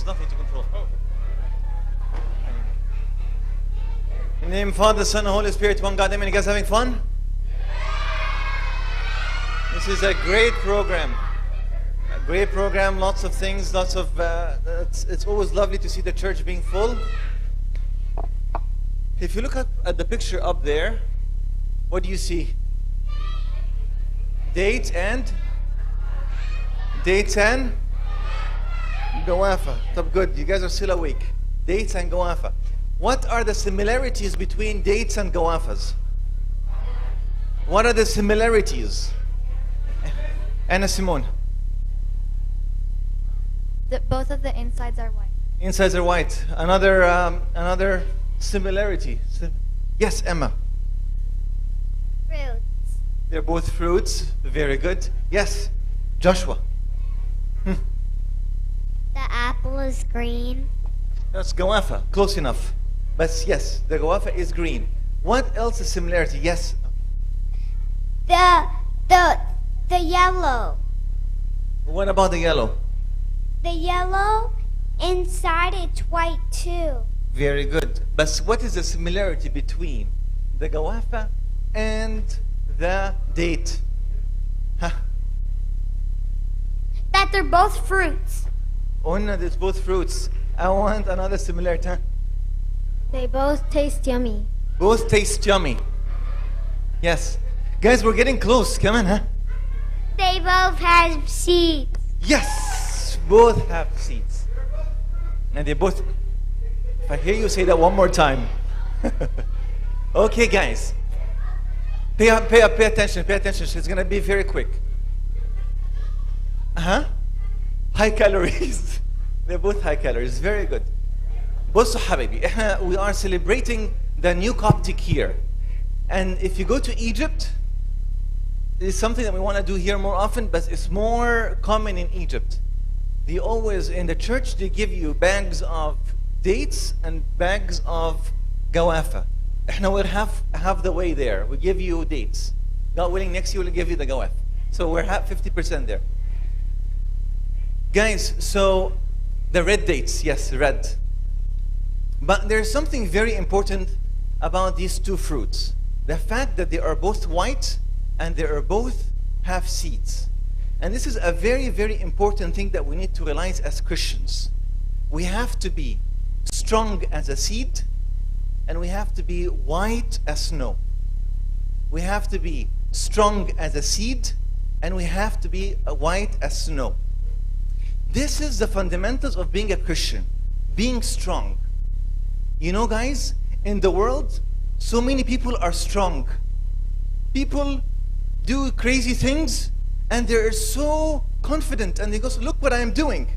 nothing to control. In the name of Father, Son, and Holy Spirit, one God. Amen. You guys having fun? This is a great program. A great program. Lots of things. Lots of. It's always lovely to see the church being full. If you look at the picture up there, what do you see? Dates and Gawafa. Top, good. You guys are still awake. Dates and Gawafa. What are the similarities between dates and Gawafas? What are the similarities? Anna Simone. Both of the insides are white. Insides are white. Another similarity. Yes, Emma. Fruits. They're both fruits. Very good. Yes, Joshua. The apple is green. That's Gawafa. Close enough. But yes, the Gawafa is green. What else is similarity? Yes. The yellow. What about the yellow? The yellow, inside it's white too. Very good. But what is the similarity between the Gawafa and the date? Huh? That they're both fruits. Oh no, it's both fruits. I want another similarity. Huh? They both taste yummy. Both taste yummy. Yes. Guys, we're getting close. Come on, huh? They both have seeds. Yes! Both have seeds. And they both... If I hear you say that one more time. Okay, guys. Pay attention. Pay attention. It's going to be very quick. High calories. They're both high calories. Very good. بصوا حبايبي, we are celebrating the new Coptic year. And if you go to Egypt, it's something that we want to do here more often, but it's more common in Egypt. They always, in the church, they give you bags of dates and bags of gawafa. احنا we're half the way there. We give you dates. God willing, next year we'll give you the gawaf. So we're 50% there. Guys, so the red dates, yes, red. But there's something very important about these two fruits. The fact that they are both white and they are both have seeds. And this is a very, very important thing that we need to realize as Christians. We have to be strong as a seed and we have to be white as snow. We have to be strong as a seed and we have to be white as snow. This is the fundamentals of being a Christian, being strong. You know, guys, in the world, so many people are strong. People do crazy things and they're so confident and they go, look what I am doing.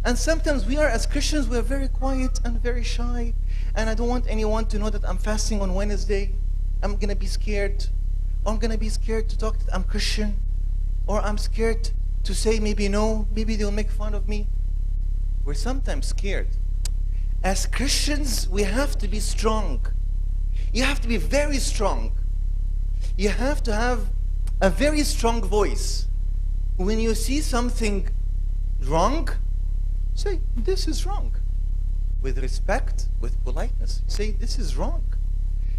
And sometimes we are, as Christians, we are very quiet and very shy. And I don't want anyone to know that I'm fasting on Wednesday. I'm going to be scared. Or I'm going to be scared to talk that I'm Christian. Or I'm scared to say maybe no, maybe they'll make fun of me. We're sometimes scared. As Christians, we have to be strong. You have to be very strong. You have to have a very strong voice. When you see something wrong, say, this is wrong. With respect, with politeness. Say, this is wrong.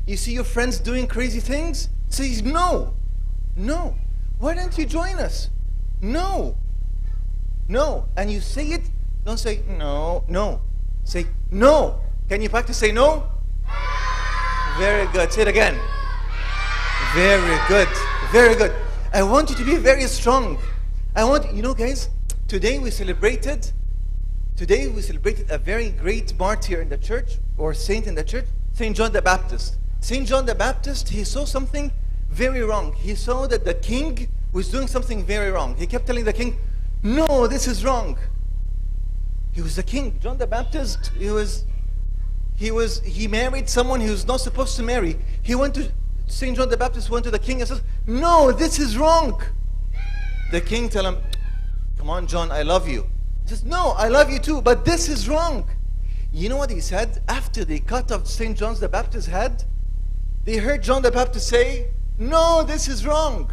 You see your friends doing crazy things? Say, no. No. Why don't you join us? No. No. And you say it, don't say, no, no. Say, no. Can you practice say no? Very good. Say it again. Very good. Very good. I want you to be very strong. I want, you know, guys, today we celebrated a very great martyr in the church, or saint in the church, St. John the Baptist. St. John the Baptist, he saw something very wrong. He saw that the king was doing something very wrong. He kept telling the king, no, this is wrong. He was the king. John the Baptist, he married someone he was not supposed to marry. St. John the Baptist went to the king and said, no, this is wrong. The king told him, come on, John, I love you. He says, no, I love you too, but this is wrong. You know what he said? After they cut off St. John the Baptist's head, they heard John the Baptist say, no, this is wrong.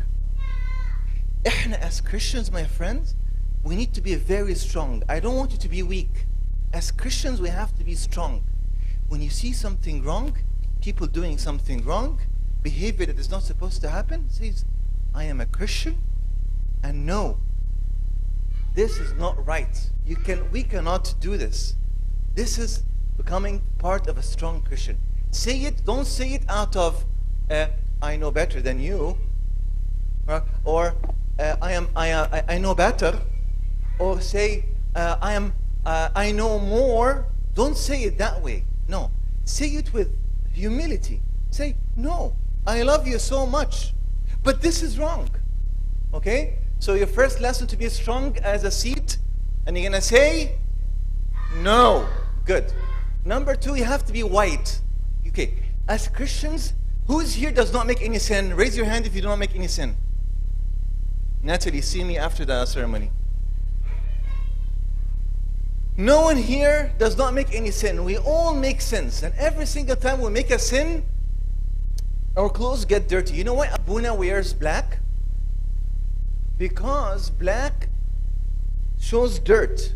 As Christians, my friends, we need to be very strong. I don't want you to be weak. As Christians, we have to be strong. When you see something wrong, people doing something wrong, behavior that is not supposed to happen, says, I am a Christian, and no, this is not right. We cannot do this. This is becoming part of a strong Christian. Say it, don't say it out of, I know better than you, or I know better, or say, I know more. Don't say it that way. No. Say it with humility. Say, no, I love you so much, but this is wrong. Okay? So your first lesson to be strong as a seed, and you're going to say, no. Good. Number 2, you have to be white. Okay. As Christians, who's here does not make any sin? Raise your hand if you do not make any sin. Natalie, see me after the ceremony. No one here does not make any sin. We all make sins. And every single time we make a sin, our clothes get dirty. You know why Abuna wears black? Because black shows dirt.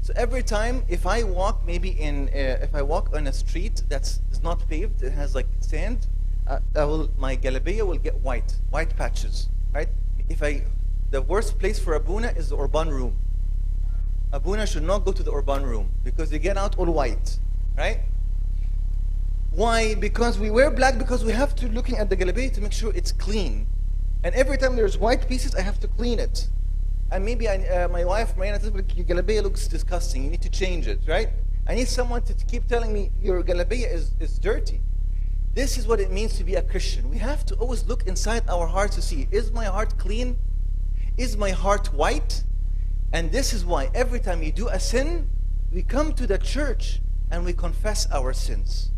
So every time, if I walk if I walk on a street that's not paved, it has like sand, my galabeya will get white patches, right? The worst place for Abuna is the urban room. Abuna should not go to the urban room because they get out all white, right? Why? Because we wear black because we have to looking at the galabeya to make sure it's clean. And every time there's white pieces, I have to clean it. And maybe my wife, Marina, says, your galabeya looks disgusting. You need to change it, right? I need someone to keep telling me your galabeya is dirty. This is what it means to be a Christian. We have to always look inside our heart to see, is my heart clean? Is my heart white? And this is why every time you do a sin, we come to the church and we confess our sins.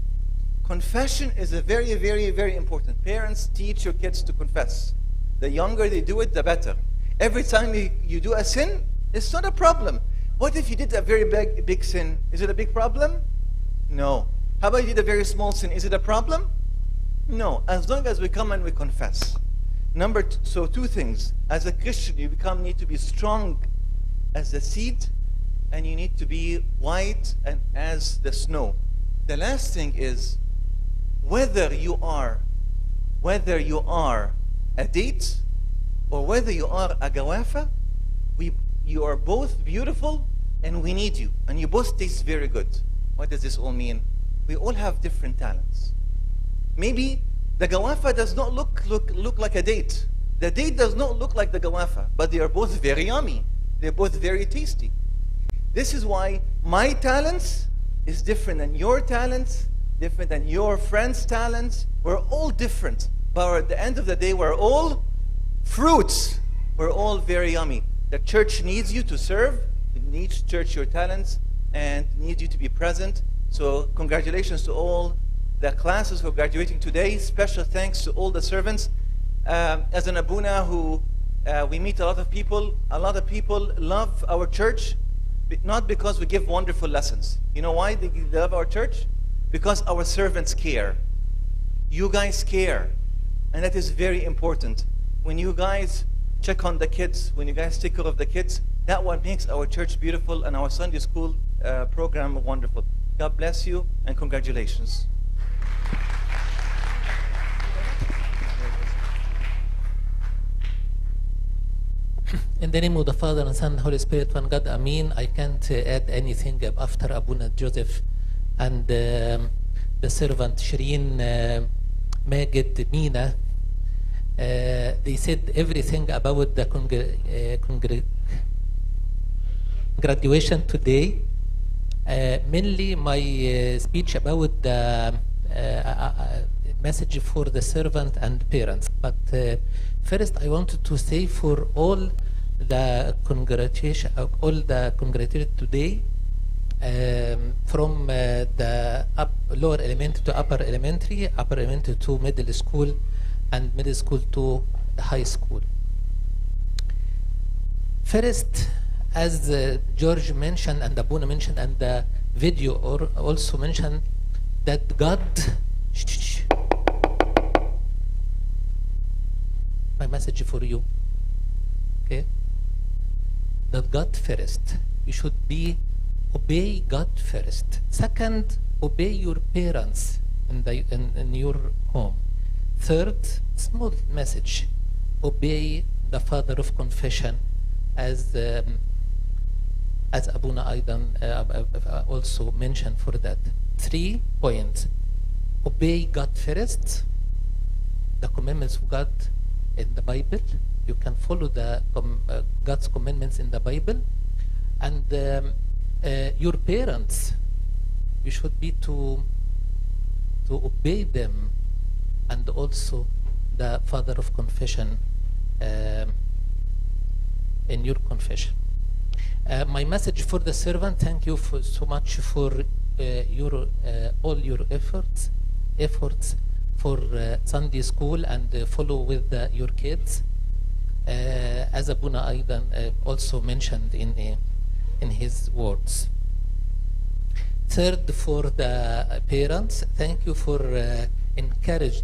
Confession is a very, very, very important. Parents, teach your kids to confess. The younger they do it, the better. Every time you do a sin, it's not a problem. What if you did a very big sin? Is it a big problem? No. How about you did a very small sin? Is it a problem? No. As long as we come and we confess. So 2 things. As a Christian, you need to be strong as the seed, and you need to be white and as the snow. The last thing is, whether you are a date or whether you are a gawafa, you are both beautiful and we need you, and you both taste very good. What does this all mean? We all have different talents. Maybe the gawafa does not look like a date. The date does not look like the gawafa, but they are both very yummy. They're both very tasty. This is why my talents is different than your talents, different than your friend's talents. We're all different, but at the end of the day, we're all fruits. We're all very yummy. The church needs you to serve. It needs church your talents and needs you to be present. So congratulations to all the classes who are graduating today. Special thanks to all the servants. As an Abuna who we meet a lot of people love our church, not because we give wonderful lessons. You know why they love our church? Because our servants care. You guys care. And that is very important. When you guys check on the kids, when you guys take care of the kids, that what makes our church beautiful and our Sunday school program wonderful. God bless you and congratulations. In the name of the Father and Son and Holy Spirit, one God, Amen. I can't add anything after Abuna Joseph and the servant Shireen, Magid, Mina. They said everything about the graduation today. Mainly my speech about the message for the servant and parents. But first, I wanted to say for all the congratulated today, from the lower elementary to upper elementary to middle school, and middle school to high school. First, as George mentioned and Abuna mentioned and the video also mentioned, that God, my message for you, okay? That God first. You should be obey God first. Second, obey your parents in your home. Third, small message, obey the father of confession, as Abuna Aidan also mentioned for that. 3 points, obey God first, the commandments of God in the Bible. You can follow the God's commandments in the Bible. And your parents, you should be to obey them, and also the father of confession in your confession. My message for the servant: thank you so much for all your efforts for Sunday school and follow with your kids. As Abuna Aidan also mentioned in his words. Third, for the parents, thank you for encourage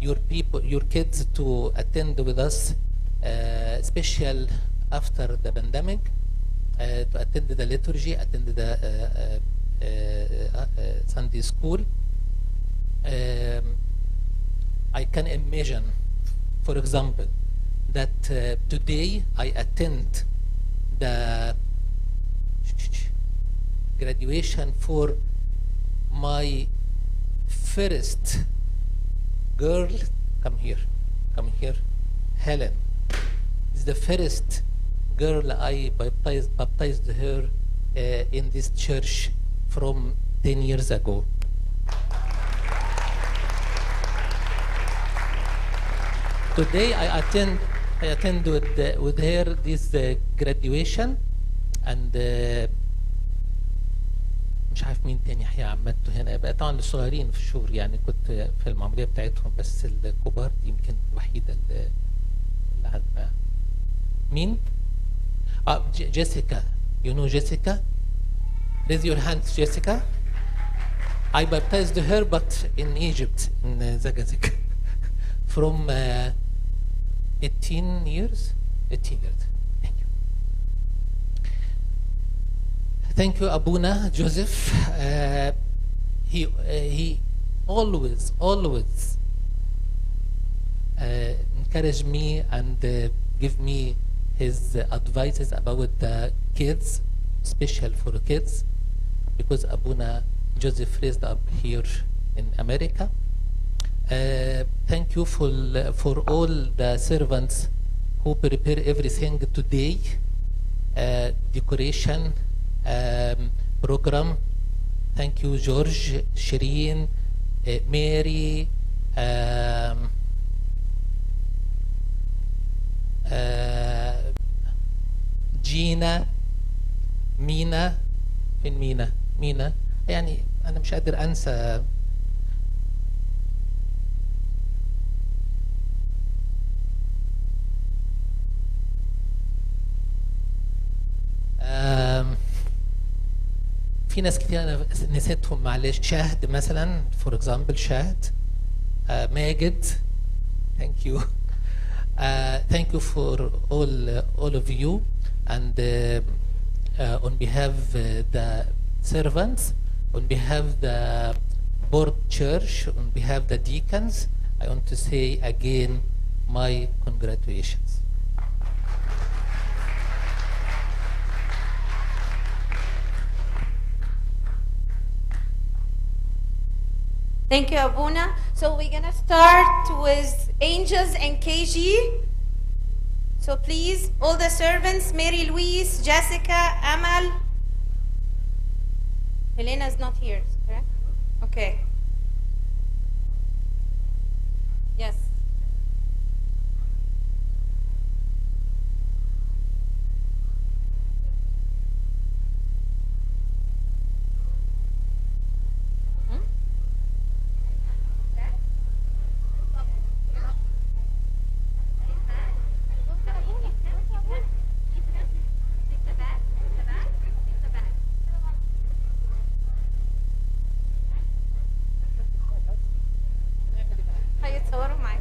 your kids to attend with us, especially after the pandemic, to attend the liturgy, attend the Sunday school. I can imagine, for example, that today I attend the graduation for my first girl. Come here, Helen. This is the first girl I baptized her in this church from 10 years ago. Today I attend with her this graduation, and مش عارف مين تاني عمدته هنا بقى. طبعا الصغيرين في الشغل يعني كنت في المعمودية بتاعتهم، بس الكبار دي يمكن الوحيدة اللي عارفة. مين؟ Jessica. You know Jessica? Raise your hands, Jessica. I baptized her, but in Egypt, in Zagazig, from 18 years. 18 years. Thank you. Thank you, Abuna Joseph. He always encourage me and give me his advices about the kids, special for kids, because Abuna Joseph raised up here in America. Thank you for all the servants who prepare everything today, decoration, program. Thank you, George, Shireen, Mary, Gina, Mina. فين مينا يعني أنا مش قادر أنسى. في ناس كتير أنا نسيتهم معلش. شاهد مثلا for example شاهد. ماجد. Thank you. Thank you for all of you, and on behalf the servants, on behalf the board church, on behalf the deacons, I want to say again my congratulations. Thank you, Abuna. So we're gonna start with Angels and KG. So please, all the servants, Mary Louise, Jessica, Amal. Helena is not here, correct? Okay. Yes. هيتصوروا معاك.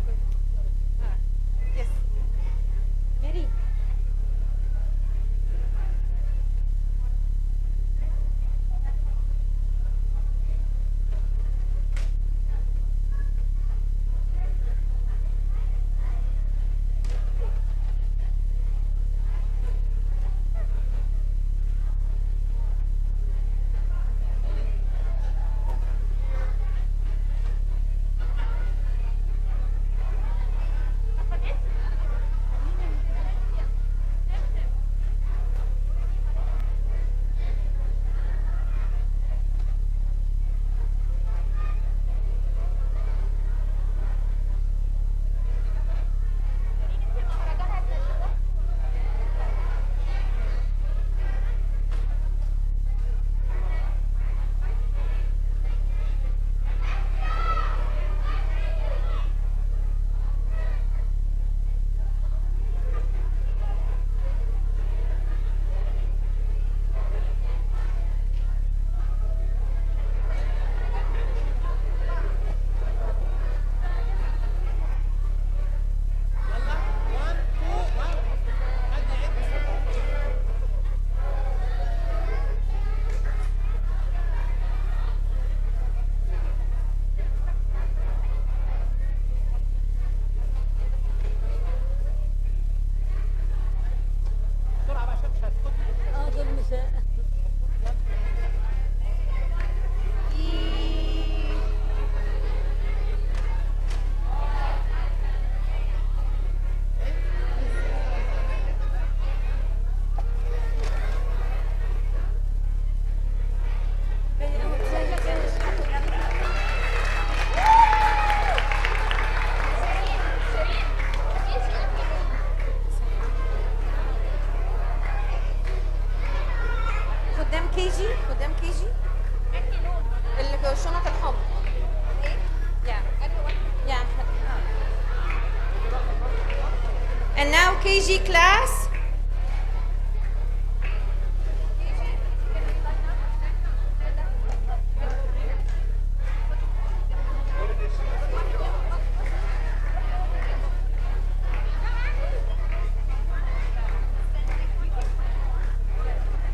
KG class.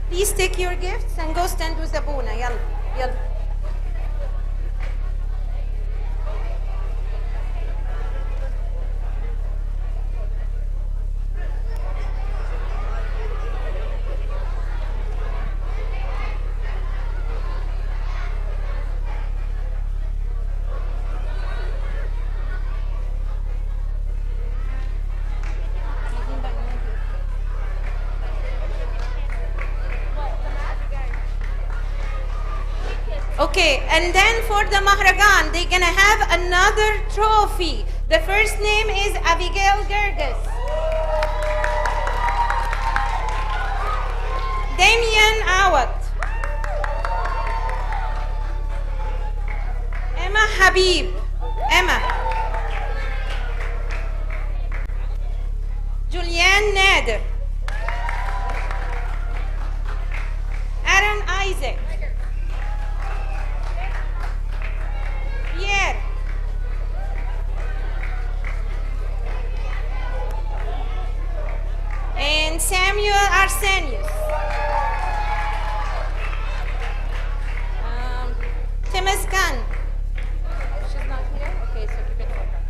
Please take your gifts and go stand with Abuna. Yalla, yalla. Okay, and then for the Mahragan, they're gonna have another trophy. The first name is Abigail Gerges. Damian Awat. Emma Habib. Emma. Julianne Nader. Aaron Isaac. Pierre. And Samuel Arsenius. Timus Khan. She's not here? Okay, so keep it for her.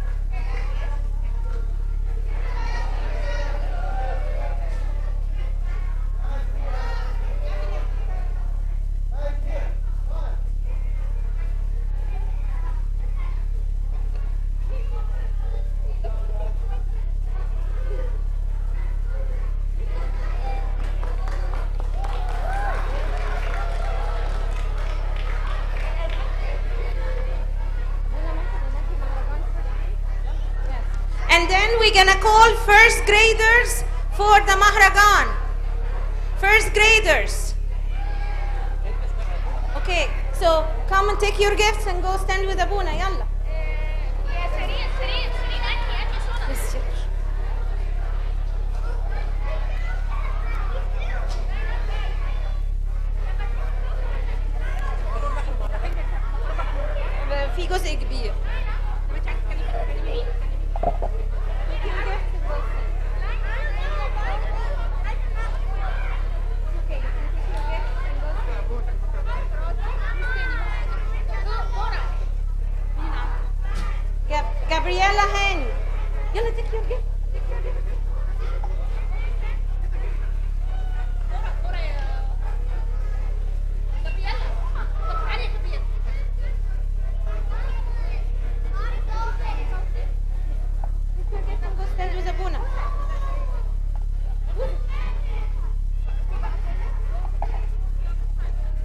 And then we're gonna call first graders for the Mahragan. First graders. Okay, so come and take your gifts and go stand with Abuna, yalla. في جزء كبير. Gabriella Hani. يلا take your gift.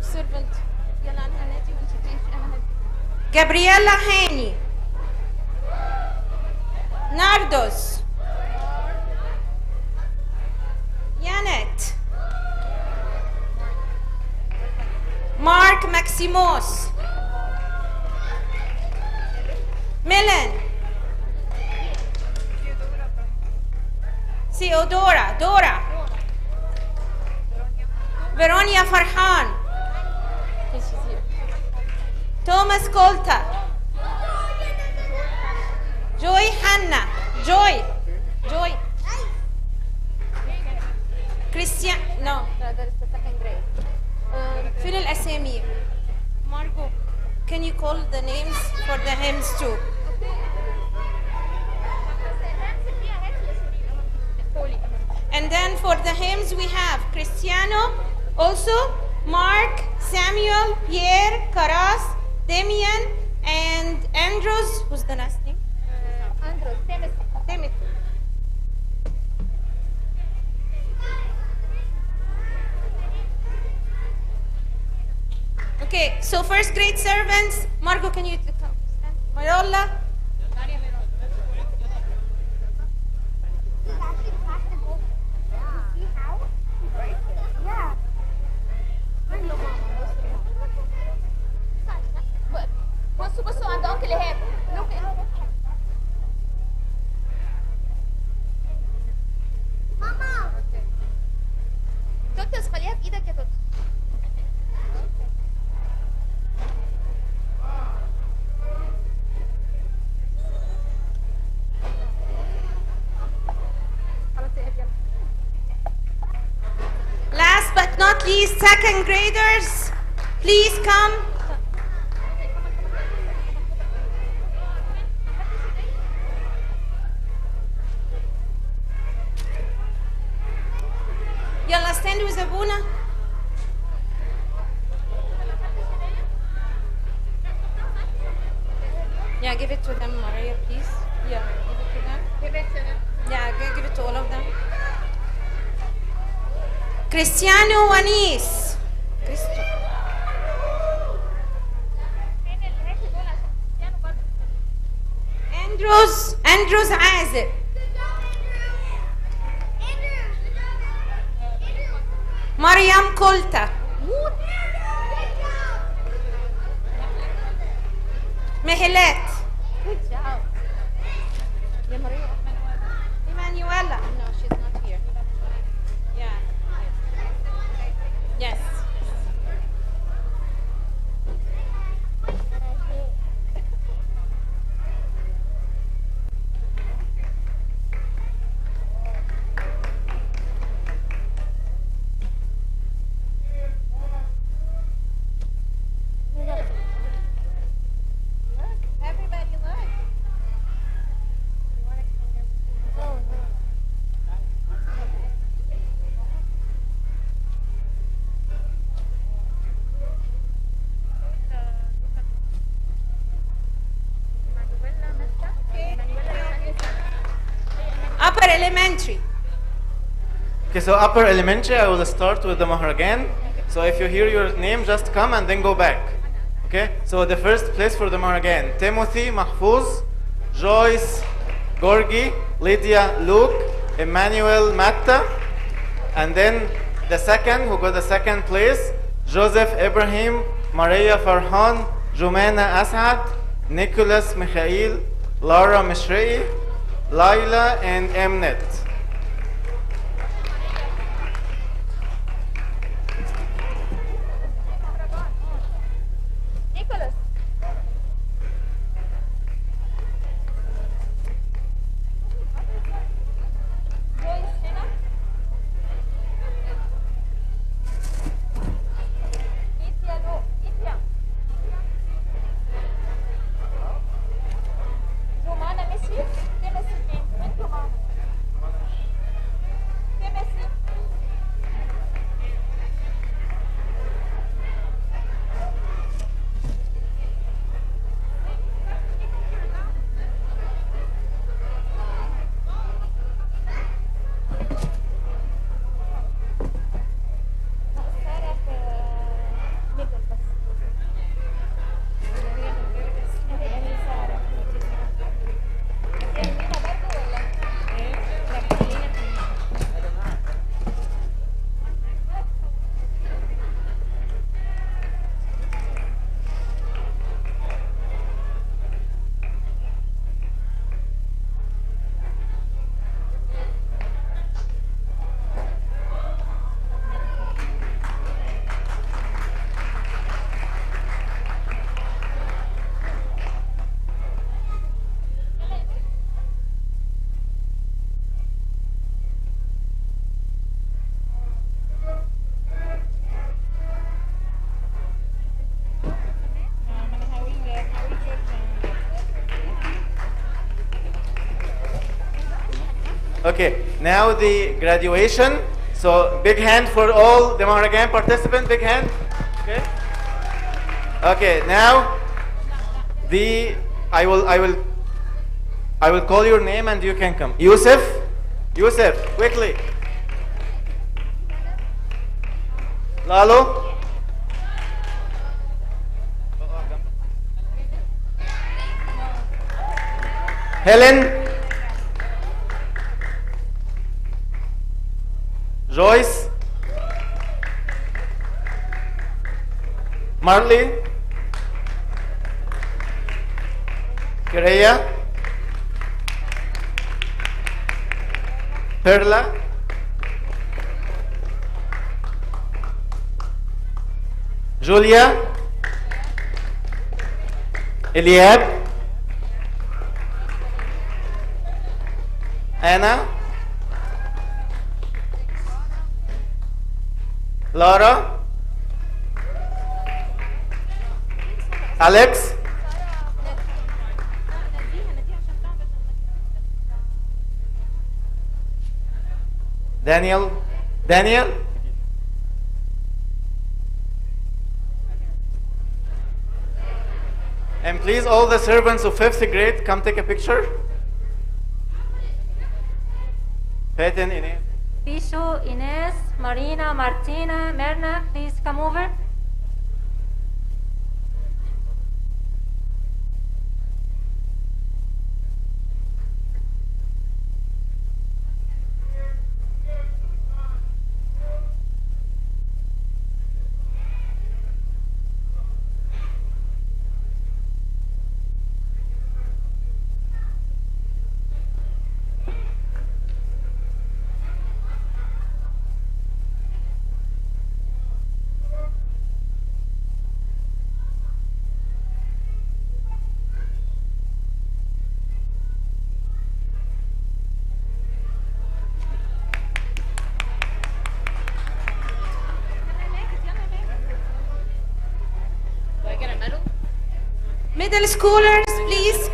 Servant. يلا عنها نادي وانت تمشي انا هدي. Gabriella Hani. Nardos. Janet. Mark Maximos. Milan. Theodora. Dora. Veronia Farhan. Thomas Colta. Joy Hannah. Joy. Christian. No, that is the second grade. Fill الأسامي. Margot, can you call the names for the hymns too? And then for the hymns we have Cristiano, also Mark, Samuel, Pierre, Karas, Damian, and Andros. Who's the last name? Andros. Timothy. Okay, so first grade servants. Margot, can you come stand? Marola. بصوا عند انكل ايهاب. second graders, please come. يلا stand with أبونا. Yeah, give it to them, Maria, please. Yeah, give it to them. Give it to them. Yeah, give it to all of them. Cristiano Wanis. Cristo. Andrews عازب. مريم كولتا. مهلات. Good job. يا مريم. Emanuela. No, she's not here. Yeah. Yes. Everybody look. Upper elementary. Okay, so upper elementary, I will start with the Maharagan. So if you hear your name, just come and then go back. Okay, so the first place for the Maharagan: Timothy Mahfouz, Joyce Gorgi, Lydia Luke, Emmanuel Matta, and then the second, who got the second place, Joseph Ibrahim, Maria Farhan, Jumana Asad, Nicholas Mikhail, Lara Mishri, Laila, and Mnet. Nicholas. Joyce هنا. إيتيا. جمانة ميسي. تيمسي فين؟ وين جمانة؟ تيمسي. سارة في ميدل بس. هي سارة. يمينة برضه ولا؟ إيه؟ لا خلينا في Okay, now the graduation. So big hand for all the Maharagan participants. Big hand. Okay. Okay. Now I will call your name and you can come. Yusuf, quickly. Lalo. Helen. Joyce, Marley, Kireya, Perla, Julia, Eliab, Anna, Laura, Alex. Daniel. Daniel. And please, all the servants of 5th grade, come take a picture. Peyton, Inez. Bisho, Ines, Marina, Martina, Merna, please come over. Middle schoolers, please.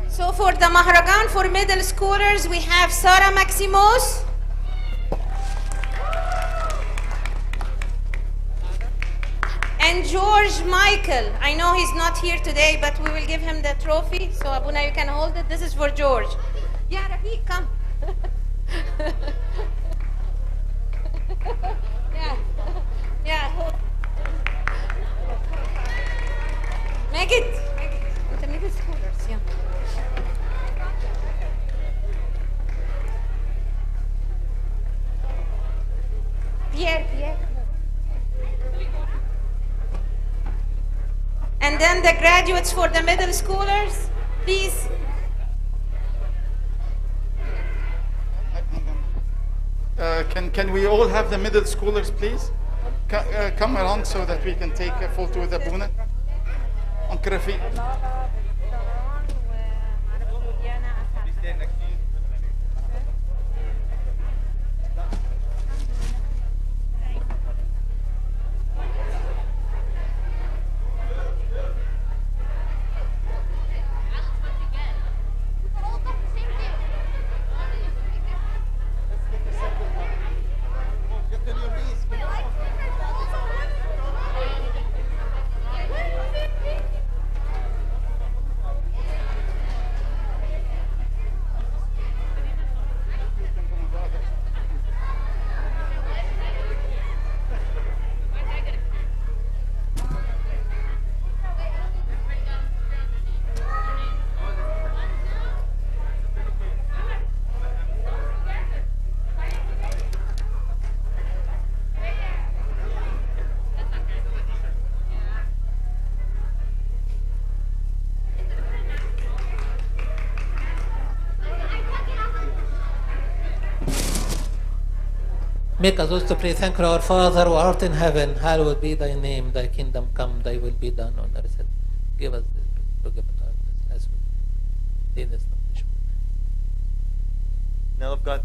So for the Mahragan for middle schoolers, we have Sara Maximos. And George Michael. I know he's not here today, but we will give him the trophy. So Abuna, you can hold it. This is for George. Yeah, Rafiq, come. Yeah. Yeah. Make it. With the middle schoolers, yeah. Pierre. And then the graduates for the middle schoolers, please. Can we all have the middle schoolers, please? Come around so that we can take a photo with Abuna. Uncle Rafiq. Make us also pray, thank you, our Father who art in heaven, hallowed be thy name, thy kingdom come, thy will be done on earth. Give us this, forgive us our trespasses, lead us not into temptation. Now of God,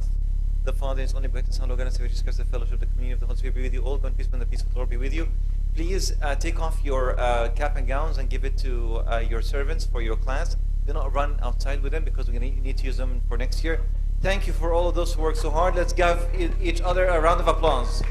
the Father, His only begotten Son, Lord God and Savior Jesus Christ, the fellowship, the communion of the Holy Spirit be with you all. Go in peace, and the peace of the Lord be with you. Please take off your cap and gowns and give it to your servants for your class. Do not run outside with them because we need to use them for next year. Thank you for all of those who work so hard. Let's give each other a round of applause.